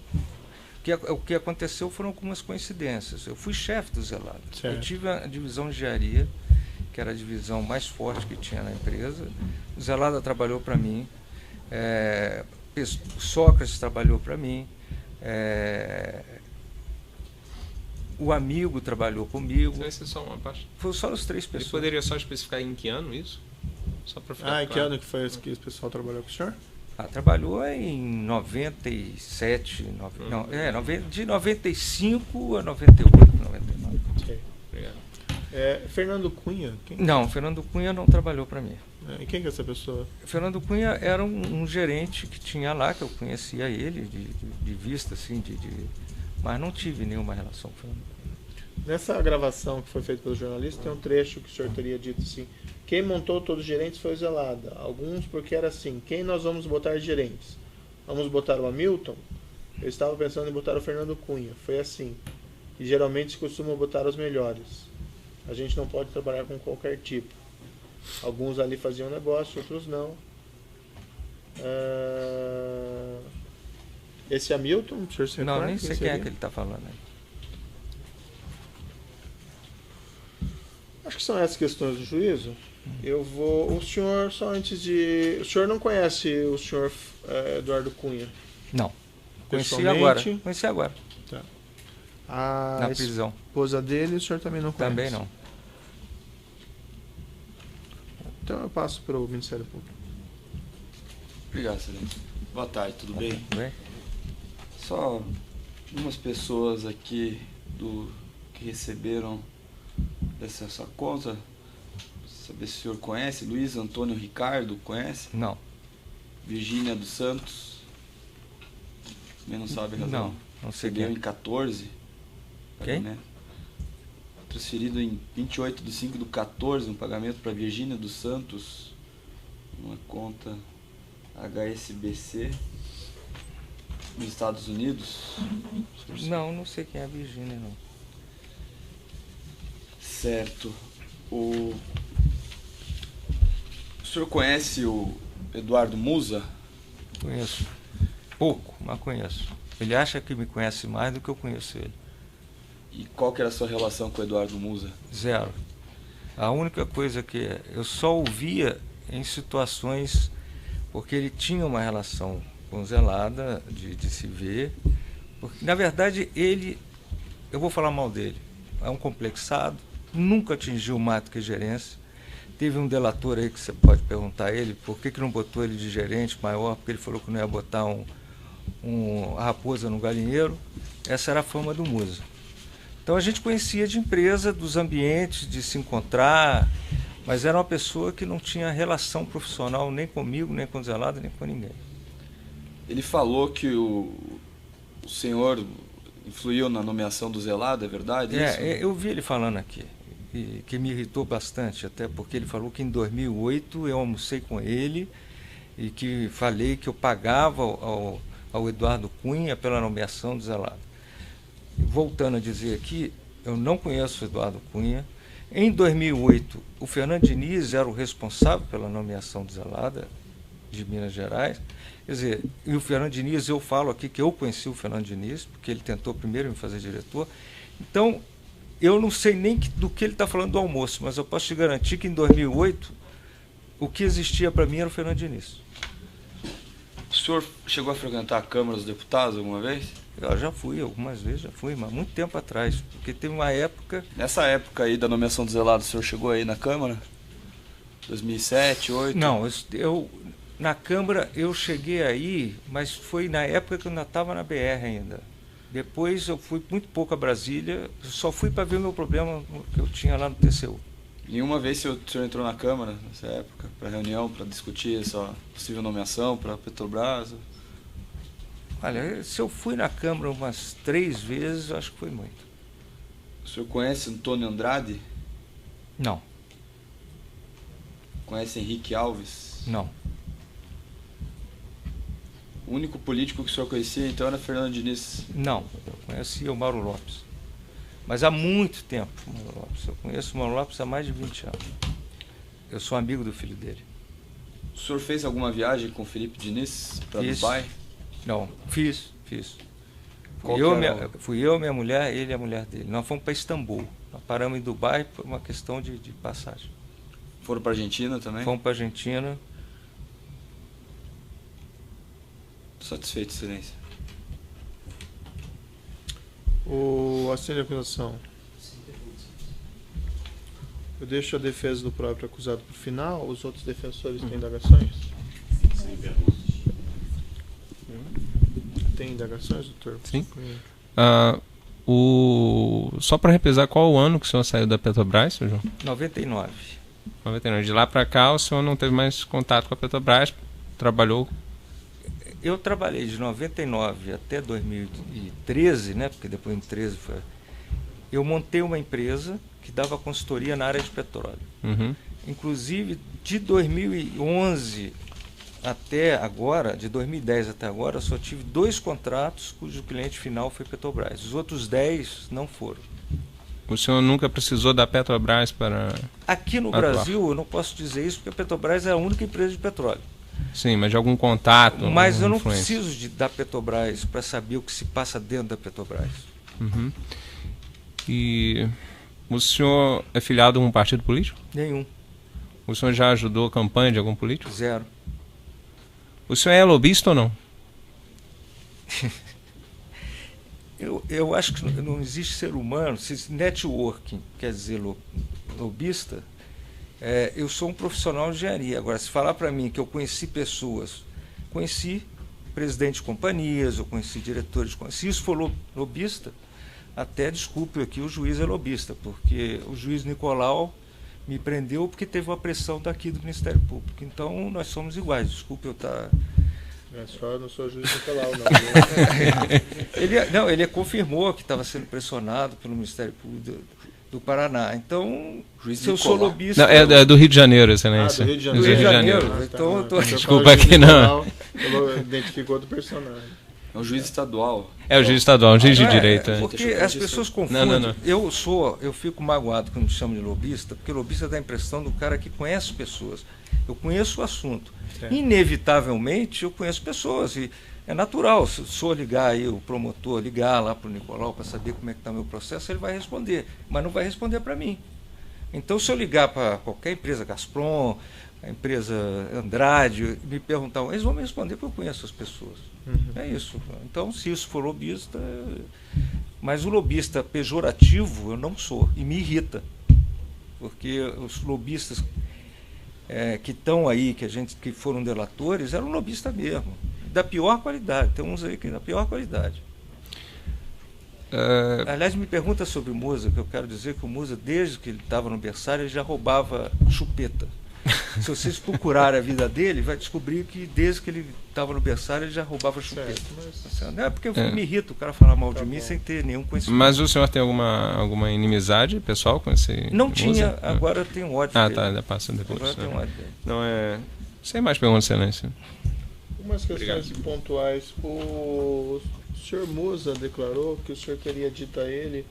O que aconteceu foram algumas coincidências. Eu fui chefe do Zelada.
Certo.
Eu tive a divisão de engenharia, que era a divisão mais forte que tinha na empresa. O Zelada trabalhou para mim, Sócrates trabalhou para mim, o amigo trabalhou comigo.
Vai ser só uma parte.
Foi só as 3 pessoas.
Ele poderia só especificar em que ano isso? Só para ficar
em que ano que foi esse que o pessoal trabalhou com o senhor?
Trabalhou em 97, de 95 a 98, 99.
Okay.
Obrigado.
Fernando Cunha?
Não, Fernando Cunha não trabalhou para mim.
E quem que é essa pessoa?
Fernando Cunha era um gerente que tinha lá, que eu conhecia ele de vista, assim, mas não tive nenhuma relação com o Fernando Cunha.
Nessa gravação que foi feita pelo jornalista, tem um trecho que o senhor teria dito assim: quem montou todos os gerentes foi o Zelada. Alguns porque era assim: quem nós vamos botar gerentes? Vamos botar o Hamilton? Eu estava pensando em botar o Fernando Cunha. Foi assim. E geralmente se costuma botar os melhores. A gente não pode trabalhar com qualquer tipo. Alguns ali faziam negócio, outros não. Esse Hamilton, o senhor se recorda?
Não, nem sei quem é que ele está falando aí.
Acho que são essas questões do juízo. O senhor, só antes de... O senhor não conhece o senhor Eduardo Cunha?
Não. Conheci agora.
Tá. A
na prisão.
esposa dele, o senhor também não conhece?
Também não.
Então eu passo para o Ministério Público.
Obrigado, excelência. Boa tarde, tudo bem?
Tudo bem?
Só umas pessoas aqui que receberam dessa sua conta. Saber se o senhor conhece. Luiz Antônio Ricardo, conhece?
Não.
Virgínia dos Santos. Também não sabe a razão.
Não sei
Recebeu
quem.
em 14.
Quem?
Pagamento. Transferido em 28/5/14, um pagamento para Virgínia dos Santos, uma conta HSBC nos Estados Unidos.
Não sei quem é a Virgínia, não.
Certo. O senhor conhece o Eduardo Musa?
Conheço. Pouco, mas conheço. Ele acha que me conhece mais do que eu conheço ele.
E qual que era a sua relação com o Eduardo Musa?
Zero. A única coisa que eu só ouvia em situações, porque ele tinha uma relação com Zelada, de se ver, porque na verdade eu vou falar mal dele, é um complexado, nunca atingiu mais do que gerência. Teve um delator aí que você pode perguntar a ele por que não botou ele de gerente maior, porque ele falou que não ia botar a raposa no galinheiro. Essa era a fama do Musa. Então a gente conhecia de empresa, dos ambientes, de se encontrar, mas era uma pessoa que não tinha relação profissional nem comigo, nem com Zelada, nem com ninguém.
Ele falou que o senhor influiu na nomeação do Zelada, é verdade isso?
Eu vi ele falando aqui, e que me irritou bastante, até porque ele falou que em 2008 eu almocei com ele e que falei que eu pagava ao Eduardo Cunha pela nomeação do Zelada. Voltando a dizer aqui, eu não conheço o Eduardo Cunha. Em 2008, o Fernando Diniz era o responsável pela nomeação do Zelada, de Minas Gerais. Quer dizer, e o Fernando Diniz, eu falo aqui que eu conheci o Fernando Diniz, porque ele tentou primeiro me fazer diretor. Então, eu não sei nem do que ele está falando do almoço, mas eu posso te garantir que em 2008, o que existia para mim era o Fernando Diniz.
O senhor chegou a frequentar a Câmara dos Deputados alguma vez?
Eu já fui, algumas vezes já fui, mas muito tempo atrás, porque teve uma época...
Nessa época aí da nomeação do Zelada, o senhor chegou aí na Câmara? 2007, 2008?
Não, na Câmara eu cheguei aí, mas foi na época que eu ainda estava na BR ainda. Depois eu fui muito pouco a Brasília, só fui para ver o meu problema que eu tinha lá no TCU.
Nenhuma vez o senhor entrou na Câmara nessa época, para reunião, para discutir essa possível nomeação para Petrobras?
Olha, se eu fui na Câmara umas 3 vezes, eu acho que foi muito.
O senhor conhece Antônio Andrade?
Não.
Conhece Henrique Alves?
Não.
O único político que o senhor conhecia então era Fernando Diniz?
Não, eu conhecia o Mauro Lopes. Mas há muito tempo, o Mauro Lopes. Eu conheço o Mauro Lopes há mais de 20 anos. Eu sou amigo do filho dele.
O senhor fez alguma viagem com o Felipe Diniz para Dubai?
Não, fiz. Fui eu, minha mulher, ele e a mulher dele. Nós fomos para Istambul. Nós paramos em Dubai por uma questão de passagem.
Foram para a Argentina também?
Fomos para a Argentina.
Satisfeito, excelência.
O assento de acusação. Eu deixo a defesa do próprio acusado para o final. Os outros defensores têm indagações?
Sem perguntas.
Tem indagações, doutor?
Sim. Só para repisar, qual o ano que o senhor saiu da Petrobras, senhor João?
99.
99. De lá para cá, o senhor não teve mais contato com a Petrobras, trabalhou...
Eu trabalhei de 99 até 2013, né? Porque depois em 13 foi... Eu montei uma empresa que dava consultoria na área de petróleo.
Uhum.
Inclusive, de 2011 até agora, de 2010 até agora, eu só tive 2 contratos cujo cliente final foi Petrobras. Os outros 10 não foram.
O senhor nunca precisou da Petrobras para...
Aqui no
atuar?
Brasil, eu não posso dizer isso, porque a Petrobras é a única empresa de petróleo.
Sim, mas de algum contato?
Mas eu não
influência.
preciso da Petrobras para saber o que se passa dentro da Petrobras.
Uhum. E o senhor é filiado a um partido político?
Nenhum.
O senhor já ajudou a campanha de algum político?
0.
O senhor é lobista ou não?
Eu acho que não existe ser humano, se networking quer dizer lobista, eu sou um profissional de engenharia. Agora, se falar para mim que eu conheci pessoas, conheci presidente de companhias, eu conheci diretores de companhias, se isso for lobista, até desculpe aqui, o juiz é lobista, porque o juiz Nicolau me prendeu porque teve uma pressão daqui do Ministério Público. Então, nós somos iguais. Desculpe eu estar...
Só não sou juiz Nicolau, não.
Ele confirmou que estava sendo pressionado pelo Ministério Público do Paraná. Então,
Juiz
se eu sou
Nicolau.
lobista...
Não, é do Rio de Janeiro, excelência.
Do Rio de
Do
Janeiro.
Rio de Janeiro.
Ah,
Então, eu tô...
Desculpa aqui, não.
Eu identifico outro personagem.
É o juiz estadual.
É o juiz estadual, um juiz de direito.
Porque as pessoas confundem.
Não.
Eu fico magoado quando me chamam de lobista, porque lobista dá a impressão do cara que conhece pessoas. Eu conheço o assunto. Inevitavelmente, eu conheço pessoas. E é natural, se eu ligar aí, o promotor ligar lá para o Nicolau para saber como é que está o meu processo, ele vai responder, mas não vai responder para mim. Então, se eu ligar para qualquer empresa, Gazprom, a empresa Andrade, me perguntar, eles vão me responder porque eu conheço as pessoas. É isso. Então, se isso for lobista... Mas o lobista pejorativo eu não sou, e me irrita. Porque os lobistas que estão aí, que foram delatores, eram lobistas mesmo. Da pior qualidade. Tem uns aí que da pior qualidade. Aliás, me pergunta sobre o Musa, que eu quero dizer que o Musa, desde que ele estava no berçário, ele já roubava chupeta. Se vocês procurarem a vida dele, vai descobrir que desde que ele estava no berçário, ele já roubava chupeta. Não é porque me irrita o cara falar mal de mim sem ter nenhum conhecimento.
Mas o senhor tem alguma inimizade pessoal com esse
Não
Musa?
tinha, agora eu tenho ódio dele.
Tá, ainda passa depois.
Agora eu tenho ódio dele.
Não sem mais perguntas, excelência.
Umas questões pontuais. O senhor Musa declarou que o senhor teria dito a ele,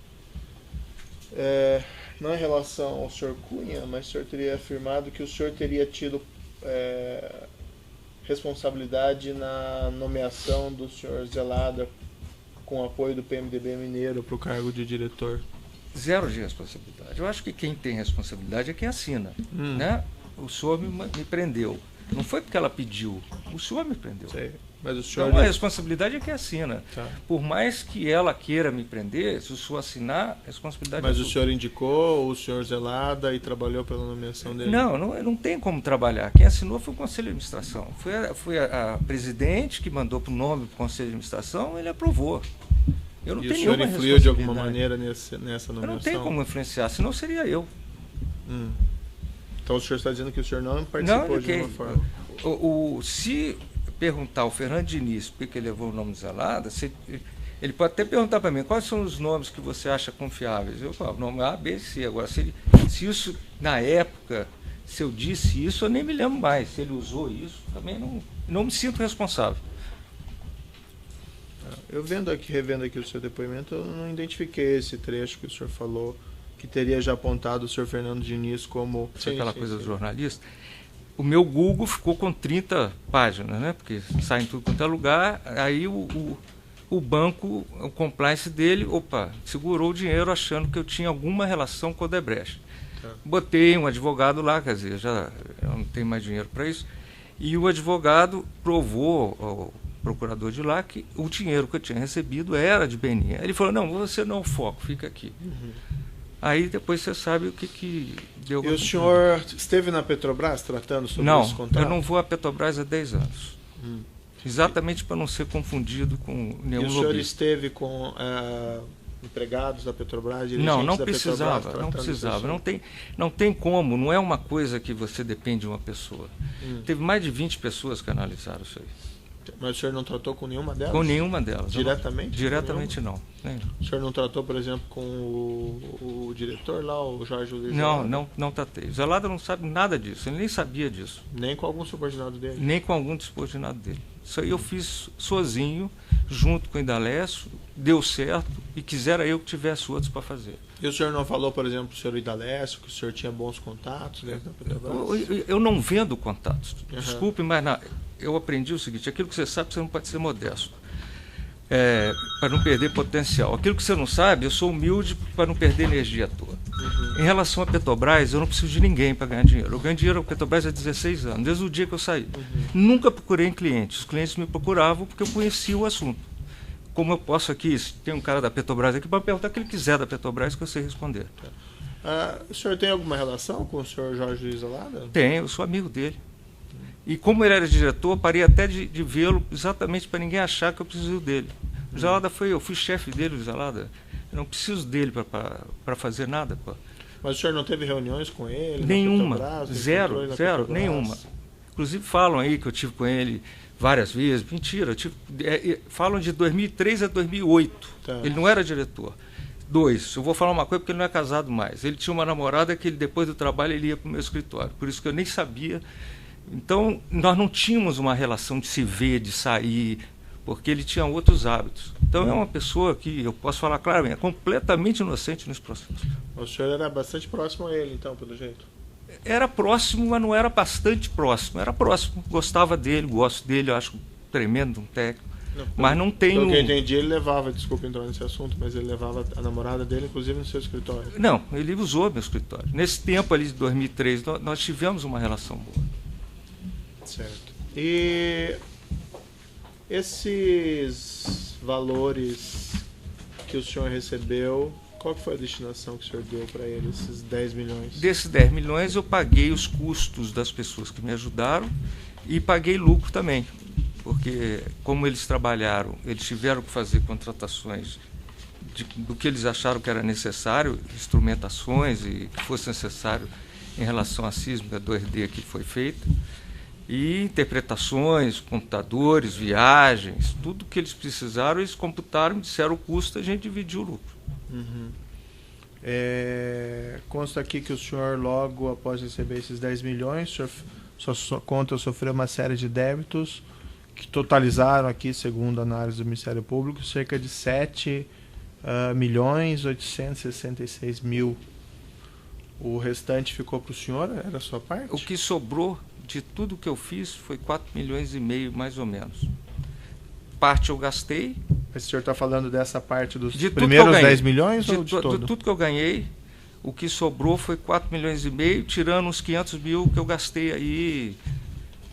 não em relação ao senhor Cunha, mas o senhor teria afirmado que o senhor teria tido responsabilidade na nomeação do senhor Zelada com apoio do PMDB mineiro para o cargo de diretor.
Zero de responsabilidade. Eu acho que quem tem responsabilidade é quem assina. Né? O senhor me prendeu. Não foi porque ela pediu, o senhor me prendeu.
Sei. Mas o senhor...
Então a responsabilidade é quem assina.
Tá.
Por mais que ela queira me prender, se o senhor assinar, a responsabilidade
Mas
é
o senhor indicou o senhor Zelada e trabalhou pela nomeação dele?
Não tem como trabalhar. Quem assinou foi o Conselho de Administração. Foi a presidente que mandou para o nome do Conselho de Administração, ele aprovou. Eu não
e
tenho
o senhor
nenhuma
influiu de alguma
responsabilidade.
maneira nessa nomeação?
Eu não tenho como influenciar, senão seria eu.
Então o senhor está dizendo que o senhor não participou de nenhuma forma?
Se perguntar ao Fernando Diniz por que ele levou o nome de Zelada, ele pode até perguntar para mim quais são os nomes que você acha confiáveis. Eu falo, nome A, B, C. Agora, se isso, na época, se eu disse isso, eu nem me lembro mais. Se ele usou isso, também não me sinto responsável.
Eu revendo aqui o seu depoimento, eu não identifiquei esse trecho que o senhor falou, que teria já apontado o senhor Fernando Diniz como...
Aquela coisa do jornalista. O meu Google ficou com 30 páginas, né? Porque sai em tudo quanto é lugar. Aí o banco, o compliance dele, segurou o dinheiro achando que eu tinha alguma relação com o Odebrecht. Botei um advogado lá, quer dizer, eu não tenho mais dinheiro para isso. E o advogado provou ao procurador de lá que o dinheiro que eu tinha recebido era de Benin. Ele falou, não, você não é o foco, fica aqui. Aí depois você sabe o que deu.
E o senhor esteve na Petrobras tratando sobre esse contrato?
Não, eu não vou à Petrobras há 10 anos. Exatamente para não ser confundido com nenhum lobista.
E o senhor esteve com empregados da Petrobras, dirigentes
não
da
precisava,
Petrobras?
Não precisava. Não tem como, não é uma coisa que você depende de uma pessoa. Teve mais de 20 pessoas que analisaram isso aí.
Mas o senhor não tratou com nenhuma delas?
Com nenhuma delas.
Diretamente?
Diretamente não.
O senhor não tratou, por exemplo, com o diretor lá, o Jorge Luiz?
Não tratei. O Zelada não sabe nada disso, ele nem sabia disso.
Nem com algum subordinado dele?
Nem com algum subordinado dele. Isso aí eu fiz sozinho, junto com o Idalécio, deu certo, e quisera eu que tivesse outros para fazer.
E o senhor não falou, por exemplo, para o senhor Idalécio, que o senhor tinha bons contatos dentro da Petrobras?
Eu não vendo contatos. Desculpe, mas eu aprendi o seguinte, aquilo que você sabe, você não pode ser modesto. Para não perder potencial. Aquilo que você não sabe, eu sou humilde para não perder energia à toa. Em relação à Petrobras, eu não preciso de ninguém para ganhar dinheiro. Eu ganho dinheiro com a Petrobras há 16 anos, desde o dia que eu saí. Nunca procurei em clientes. Os clientes me procuravam porque eu conhecia o assunto. como eu posso aqui, se tem um cara da Petrobras aqui, para perguntar o que ele quiser da Petrobras, que eu sei responder.
O senhor tem alguma relação com o senhor Jorge Luiz Alada?
Tem, eu sou amigo dele. E como ele era diretor, eu parei até de vê-lo, exatamente para ninguém achar que eu preciso dele. O Luiz Alada eu fui chefe dele, Luiz Alada. Eu não preciso dele para fazer nada, pô.
Mas o senhor não teve reuniões com ele?
Nenhuma,
Petrobras,
zero, nenhuma. Inclusive falam aí que eu tive com ele várias vezes. Mentira, falam de 2003 a 2008.
Tá.
Ele não era diretor. 2, eu vou falar uma coisa porque ele não é casado mais. Ele tinha uma namorada que ele, depois do trabalho ele ia para o meu escritório. Por isso que eu nem sabia. Então, nós não tínhamos uma relação de se ver, de sair, porque ele tinha outros hábitos. Então, é uma pessoa que, eu posso falar claramente, é completamente inocente nesse processo.
O senhor era bastante próximo a ele, então, pelo jeito?
Era próximo, mas não era bastante próximo. Era próximo. Gostava dele, gosto dele, eu acho tremendo um técnico. Mas não tenho...
Pelo que eu entendi, ele levava, desculpa entrar nesse assunto, mas ele levava a namorada dele, inclusive, no seu escritório.
Não, ele usou meu escritório. Nesse tempo ali de 2003, nós tivemos uma relação boa.
Certo. E esses valores que o senhor recebeu, qual que foi a destinação que o senhor deu para ele, esses 10 milhões?
Desses 10 milhões eu paguei os custos das pessoas que me ajudaram e paguei lucro também. Porque como eles trabalharam, eles tiveram que fazer contratações do que eles acharam que era necessário, instrumentações e que fosse necessário em relação à sísmica 2D que foi feita. E interpretações, computadores, viagens, tudo que eles precisaram, eles computaram, disseram o custo, a gente dividiu o lucro.
Uhum. Consta aqui que o senhor, logo após receber esses 10 milhões, sua conta sofreu uma série de débitos que totalizaram aqui, segundo a análise do Ministério Público, cerca de 7.866.000. O restante ficou para o senhor? Era a sua parte?
O que sobrou de tudo que eu fiz foi 4,5 milhões, mais ou menos. Parte eu gastei.
Mas o senhor está falando dessa parte dos
de
primeiros 10 milhões ou de todo?
De tudo que eu ganhei, o que sobrou foi 4,5 milhões, tirando os 500 mil que eu gastei aí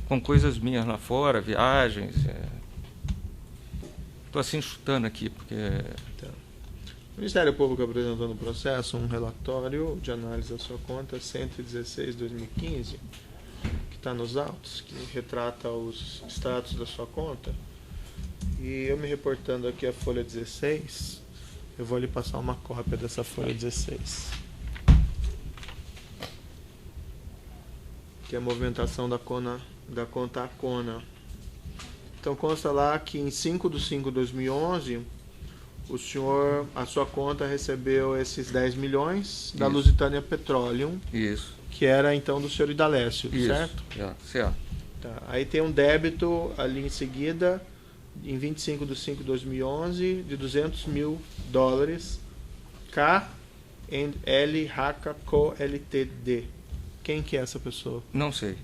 com coisas minhas lá fora, viagens. Estou assim chutando aqui, porque...
O Ministério Público apresentou no processo um relatório de análise da sua conta 116/2015, que está nos autos, que retrata os status da sua conta. E eu me reportando aqui a folha 16, eu vou lhe passar uma cópia dessa folha 16. Que é a movimentação da conta Acona. Então consta lá que em 5/5/2011, a sua conta recebeu esses 10 milhões da Lusitânia Petroleum.
Isso.
Que era então do senhor Idalécio, certo?
Certo.
Tá. Aí tem um débito ali em seguida, em 25/5/2011, de $200 mil, K&L Haka Co Ltd. Quem que é essa pessoa?
Não sei.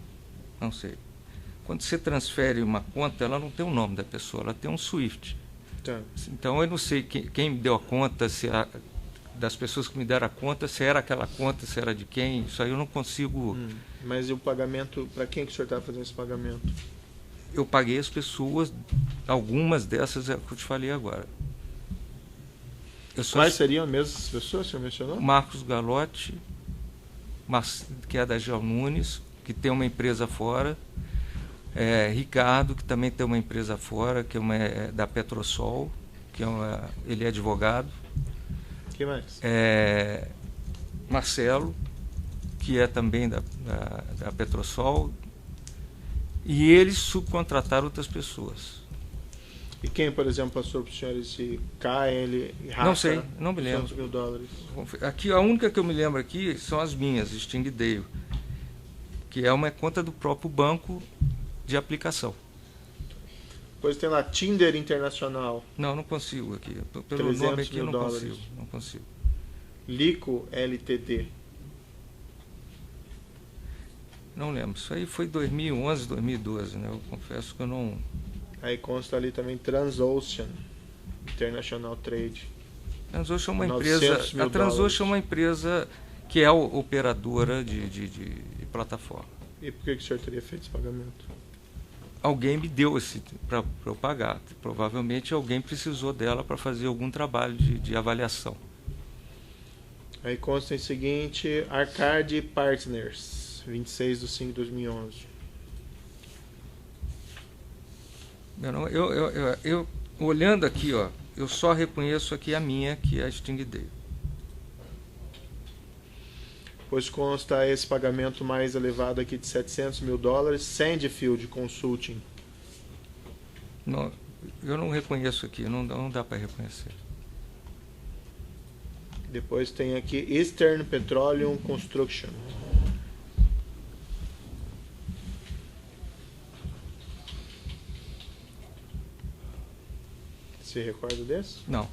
Quando você transfere uma conta, ela não tem o nome da pessoa, ela tem um SWIFT.
Tá.
Então eu não sei quem me deu a conta, das pessoas que me deram a conta, se era aquela conta, se era de quem, isso aí eu não consigo...
Mas e o pagamento, para quem que o senhor está fazendo esse pagamento?
Eu paguei as pessoas, algumas dessas é o que eu te falei agora.
Quais seriam mesmo as pessoas que o senhor mencionou?
Marcos Galotti, que é da Geo Nunes, que tem uma empresa fora, Ricardo, que também tem uma empresa fora, que é da Petrosol, ele é advogado.
Que mais?
Marcelo, que é também da Petrosol, e eles subcontrataram outras pessoas.
E quem, por exemplo, passou para o senhor esse KL Haka?
Não sei, não me lembro.
$200 mil.
Aqui, a única que eu me lembro aqui são as minhas, Stingdale, que é uma conta do próprio banco de aplicação.
Depois tem lá Tinder Internacional.
Não consigo aqui. Pelo nome aqui eu não consigo.
Lico Ltd.
Não lembro. Isso aí foi 2011, 2012, né? Eu confesso que eu não...
Aí consta ali também Transocean International Trade.
Transocean é uma empresa... A Transocean é uma empresa que é operadora de plataforma.
E por que o senhor teria feito esse pagamento?
alguém me deu para eu pagar. Provavelmente alguém precisou dela para fazer algum trabalho de avaliação.
Aí consta em seguinte, Arcade Partners, 26/5/2011.
Eu olhando aqui, ó, eu só reconheço aqui a minha, que é a Stingdale.
Pois consta esse pagamento mais elevado aqui de $700 mil, Sandfield Consulting.
Não, eu não reconheço aqui, não dá para reconhecer.
Depois tem aqui Eastern Petroleum Construction. Se recorda desse?
Não,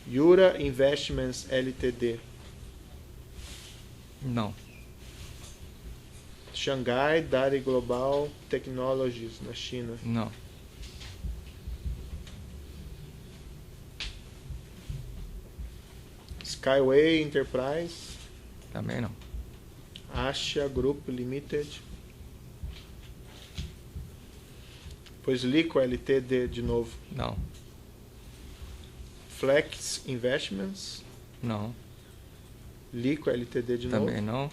Yura Investments Ltd.
não,
Shanghai Dairy Global Technologies, na China.
não.
Skyway Enterprise.
Também não.
Asia Group Limited. Pois Lico Ltd de novo.
Não,
Flex Investments.
não.
Lico Ltd de
Também
novo.
não.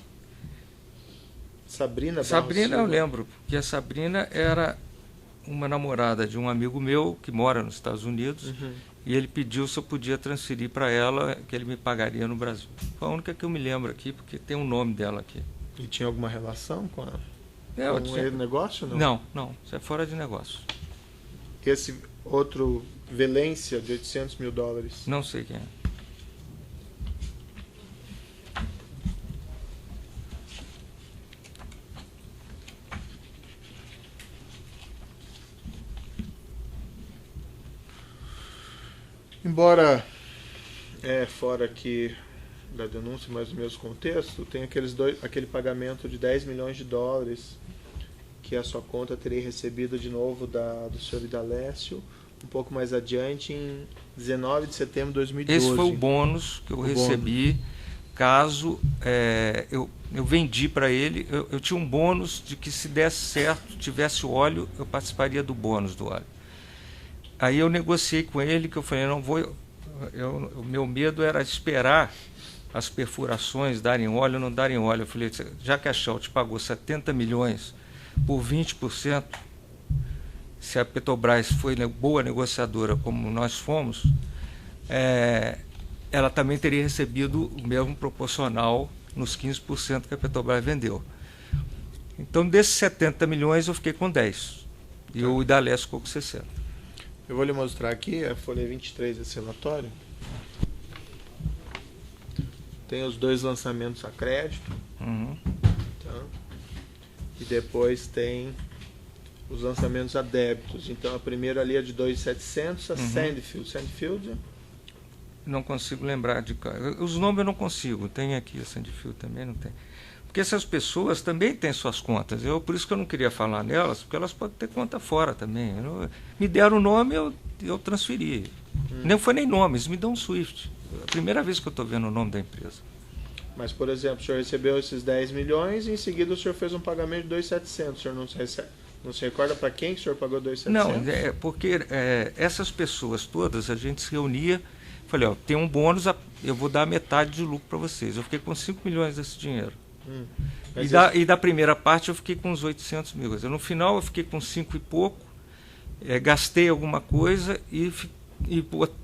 Sabrina Barros
Sabrina eu
Silva.
lembro, porque a Sabrina era uma namorada de um amigo meu que mora nos Estados Unidos.
Uhum.
E ele pediu se eu podia transferir para ela, que ele me pagaria no Brasil. Foi a única que eu me lembro aqui, porque tem o nome dela aqui.
E tinha alguma relação com a
Eu
com
tinha-
o negócio?
Não, isso é fora de negócio.
Esse outro Velência de $800 mil.
Não sei quem é.
Embora fora aqui da denúncia, mas no mesmo contexto, tem aquele pagamento de $10 milhões que a sua conta teria recebido de novo do Sr. Idalécio um pouco mais adiante, em 19 de setembro de 2012.
Esse foi o bônus que eu
O
recebi caso eu vendi para ele. Eu tinha um bônus de que se desse certo, tivesse óleo, eu participaria do bônus do óleo. Aí eu negociei com ele, que eu falei, não vou... o meu medo era esperar as perfurações darem óleo ou não darem óleo. Eu falei, já que a Shell te pagou 70 milhões por 20%, se a Petrobras foi boa negociadora como nós fomos, ela também teria recebido o mesmo proporcional nos 15% que a Petrobras vendeu. Então, desses 70 milhões, eu fiquei com 10. E o Idalécio ficou com 60.
Eu vou lhe mostrar aqui a folha 23 desse relatório. Tem os dois lançamentos a crédito.
Uhum.
Tá? E depois tem os lançamentos a débitos. Então a primeira ali é de 2.700, a Sandfield. Sandfield,
Não consigo lembrar de... Os nomes eu não consigo. Tem aqui a Sandfield também, não tem. Porque essas pessoas também têm suas contas. Por isso que eu não queria falar nelas, porque elas podem ter conta fora também. Me deram o nome, eu transferi. Nem foi nem nome, eles me dão um SWIFT. É a primeira vez que eu estou vendo o nome da empresa.
mas por exemplo, o senhor recebeu esses 10 milhões e em seguida o senhor fez um pagamento de 2.700. O senhor não se recorda para quem que o senhor pagou 2.700?
Não, porque essas pessoas todas, a gente se reunia, falei, ó, tem um bônus, eu vou dar metade de lucro para vocês. Eu fiquei com 5 milhões desse dinheiro. E da primeira parte eu fiquei com uns 800 mil. No final eu fiquei com 5 e pouco, gastei alguma coisa e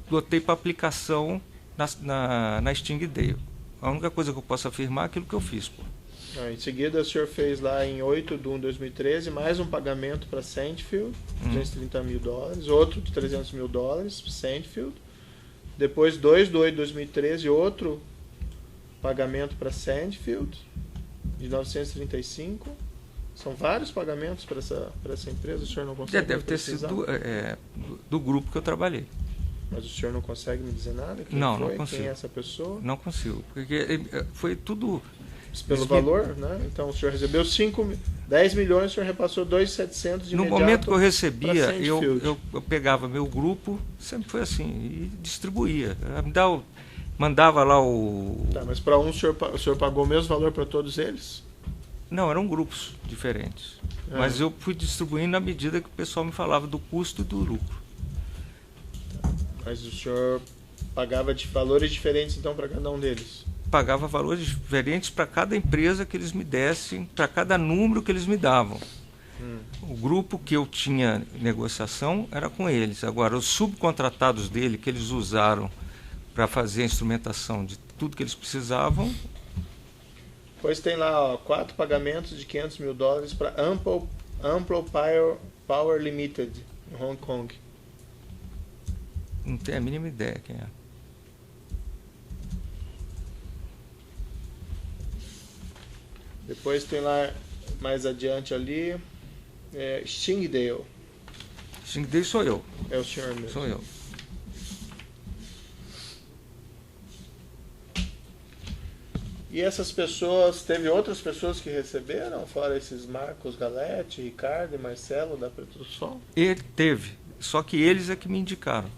botei para aplicação na Stingdale. A única coisa que eu posso afirmar é aquilo que eu fiz. Pô.
Em seguida o senhor fez lá em 8/1/2013 mais um pagamento para Sandfield, $230 mil, outro de $300 mil para Sandfield. Depois 2/8/2013 outro pagamento para Sandfield de 935. São vários pagamentos para essa empresa. O senhor não consegue
Deve ter
precisar?
sido do grupo que eu trabalhei.
Mas o senhor não consegue me dizer nada? Quem
Não,
foi?
não consigo.
Quem é essa pessoa?
Não consigo, porque foi tudo...
Pelo valor, né? Então o senhor recebeu 10 milhões, o senhor repassou 2.700 de
No
imediato
momento que eu
pra
recebia,
Sandfield.
eu pegava meu grupo, sempre foi assim, e distribuía. Mandava lá o...
Tá, mas para um o senhor pagou o mesmo valor para todos eles?
Não, eram grupos diferentes. Mas eu fui distribuindo na medida que o pessoal me falava do custo e do lucro.
Mas o senhor pagava de valores diferentes, então, para cada um deles?
Pagava valores diferentes para cada empresa que eles me dessem, para cada número que eles me davam. O grupo que eu tinha negociação era com eles. Agora, os subcontratados dele, que eles usaram para fazer a instrumentação de tudo que eles precisavam.
Pois tem lá, ó, 4 pagamentos de $500 mil para Ample Power Limited, em Hong Kong.
Não tenho a mínima ideia quem é.
Depois tem lá, mais adiante ali, Stingdale.
Stingdale sou eu.
É o senhor mesmo.
Sou eu.
E essas pessoas, teve outras pessoas que receberam, fora esses Marcos Galete, Ricardo e Marcelo da Petrosol?
Ele teve, só que eles é que me indicaram.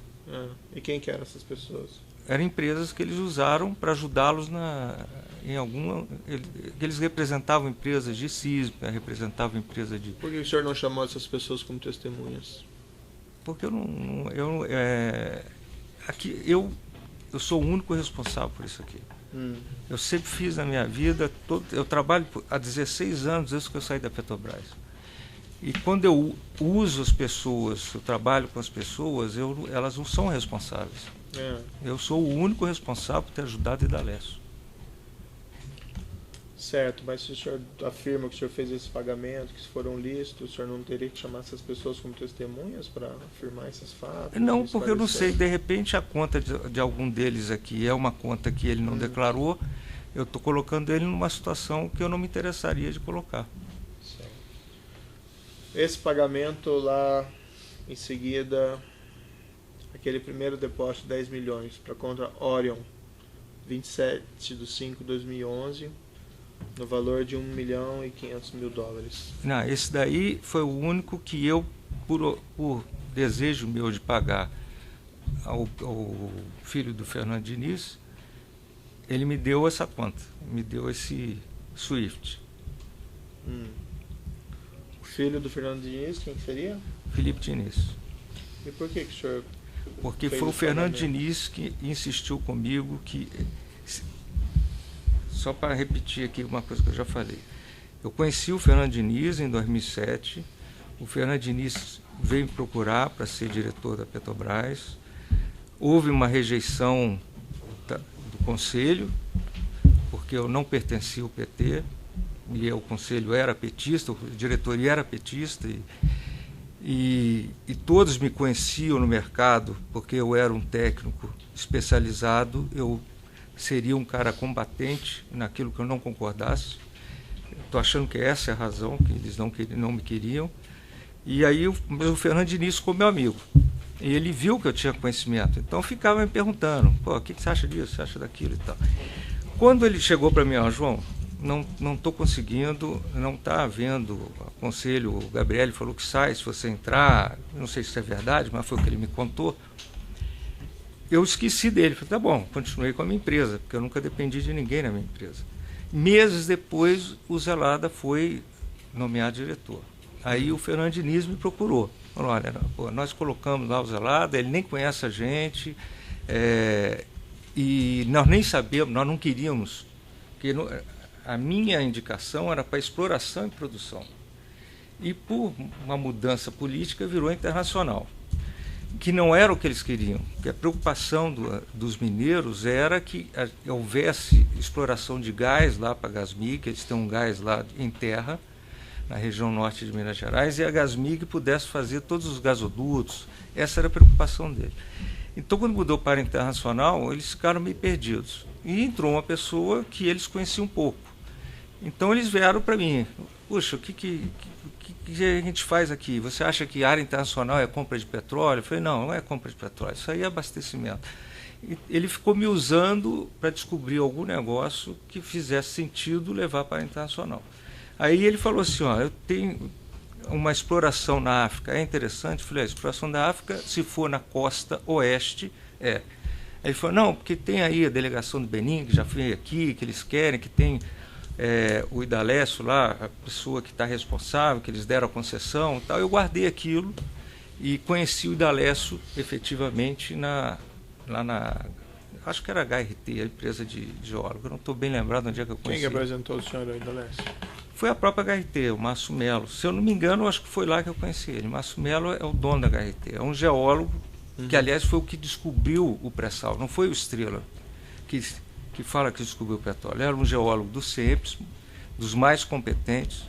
E quem que eram essas pessoas?
Eram empresas que eles usaram para ajudá-los em alguma... Eles representavam empresas de sísmica, representavam empresas de...
Por que o senhor não chamou essas pessoas como testemunhas?
Porque aqui, eu sou o único responsável por isso aqui. Eu sempre fiz na minha vida, eu trabalho há 16 anos desde que eu saí da Petrobras. E quando eu uso as pessoas, eu trabalho com as pessoas, elas não são responsáveis. Eu sou o único responsável por ter ajudado a Idalécio.
Certo, mas se o senhor afirma que o senhor fez esse pagamento, que foram lícitos, o senhor não teria que chamar essas pessoas como testemunhas para afirmar esses fatos?
Não, porque eu não sei, de repente a conta de algum deles aqui é uma conta que ele não declarou, eu estou colocando ele numa situação que eu não me interessaria de colocar.
Certo. Esse pagamento lá, em seguida, aquele primeiro depósito de 10 milhões para contra Orion, 27/5/2011, no valor de $1.500.000.
Não, esse daí foi o único que eu, por desejo meu de pagar ao filho do Fernando Diniz, ele me deu essa conta, me deu esse SWIFT.
O filho do Fernando Diniz, quem seria?
Felipe Diniz.
E por que o senhor...
Porque foi o Fernando Diniz que insistiu comigo que... Só para repetir aqui uma coisa que eu já falei. Eu conheci o Fernando Diniz em 2007. O Fernando Diniz veio me procurar para ser diretor da Petrobras. Houve uma rejeição do conselho, porque eu não pertencia ao PT, e o conselho era petista, a diretoria era petista, e todos me conheciam no mercado, porque eu era um técnico especializado, eu seria um cara combatente naquilo que eu não concordasse. Estou achando que essa é a razão, que eles não me queriam. E aí mas o Fernando Diniz ficou meu amigo. E ele viu que eu tinha conhecimento. Então ficava me perguntando, o que você acha disso, você acha daquilo e tal. Quando ele chegou para mim, João, não estou conseguindo, não está havendo conselho, o Gabriel falou que sai se você entrar, não sei se isso é verdade, mas foi o que ele me contou. Eu esqueci dele, falei, tá bom, continuei com a minha empresa, porque eu nunca dependi de ninguém na minha empresa. Meses depois, o Zelada foi nomeado diretor. Aí o Fernando Diniz me procurou. Falou, olha, nós colocamos lá o Zelada, ele nem conhece a gente, e nós nem sabemos, nós não queríamos, porque a minha indicação era para exploração e produção. E por uma mudança política virou internacional, que não era o que eles queriam, porque a preocupação dos mineiros era que houvesse exploração de gás lá para a Gasmig, eles têm um gás lá em terra, na região norte de Minas Gerais, e a Gasmig pudesse fazer todos os gasodutos. Essa era a preocupação dele. Então, quando mudou para internacional, eles ficaram meio perdidos. E entrou uma pessoa que eles conheciam um pouco. Então, eles vieram para mim, puxa, o que a gente faz aqui? Você acha que a área internacional é compra de petróleo? Eu falei, não é compra de petróleo, isso aí é abastecimento. E ele ficou me usando para descobrir algum negócio que fizesse sentido levar para a internacional. Aí ele falou assim, eu tenho uma exploração na África, é interessante? Eu falei, a exploração da África, se for na costa oeste, é. Aí ele falou, não, porque tem aí a delegação do Benin, que já foi aqui, que eles querem, que tem o Idalécio lá, a pessoa que está responsável, que eles deram a concessão e tal, eu guardei aquilo e conheci o Idalécio efetivamente lá na... Acho que era HRT, a empresa de geólogo. Eu não estou bem lembrado onde é que eu conheci.
Quem que apresentou o senhor ao Idalécio?
Foi a própria HRT, o Márcio Melo. Se eu não me engano, acho que foi lá que eu conheci ele. Márcio Melo é o dono da HRT. É um geólogo que, aliás, foi o que descobriu o pré-sal. Não foi o Estrela que fala que descobriu o petróleo. Era um geólogo do CEPS, dos mais competentes.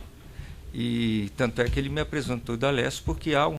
E tanto é que ele me apresentou o Idalécio, porque há um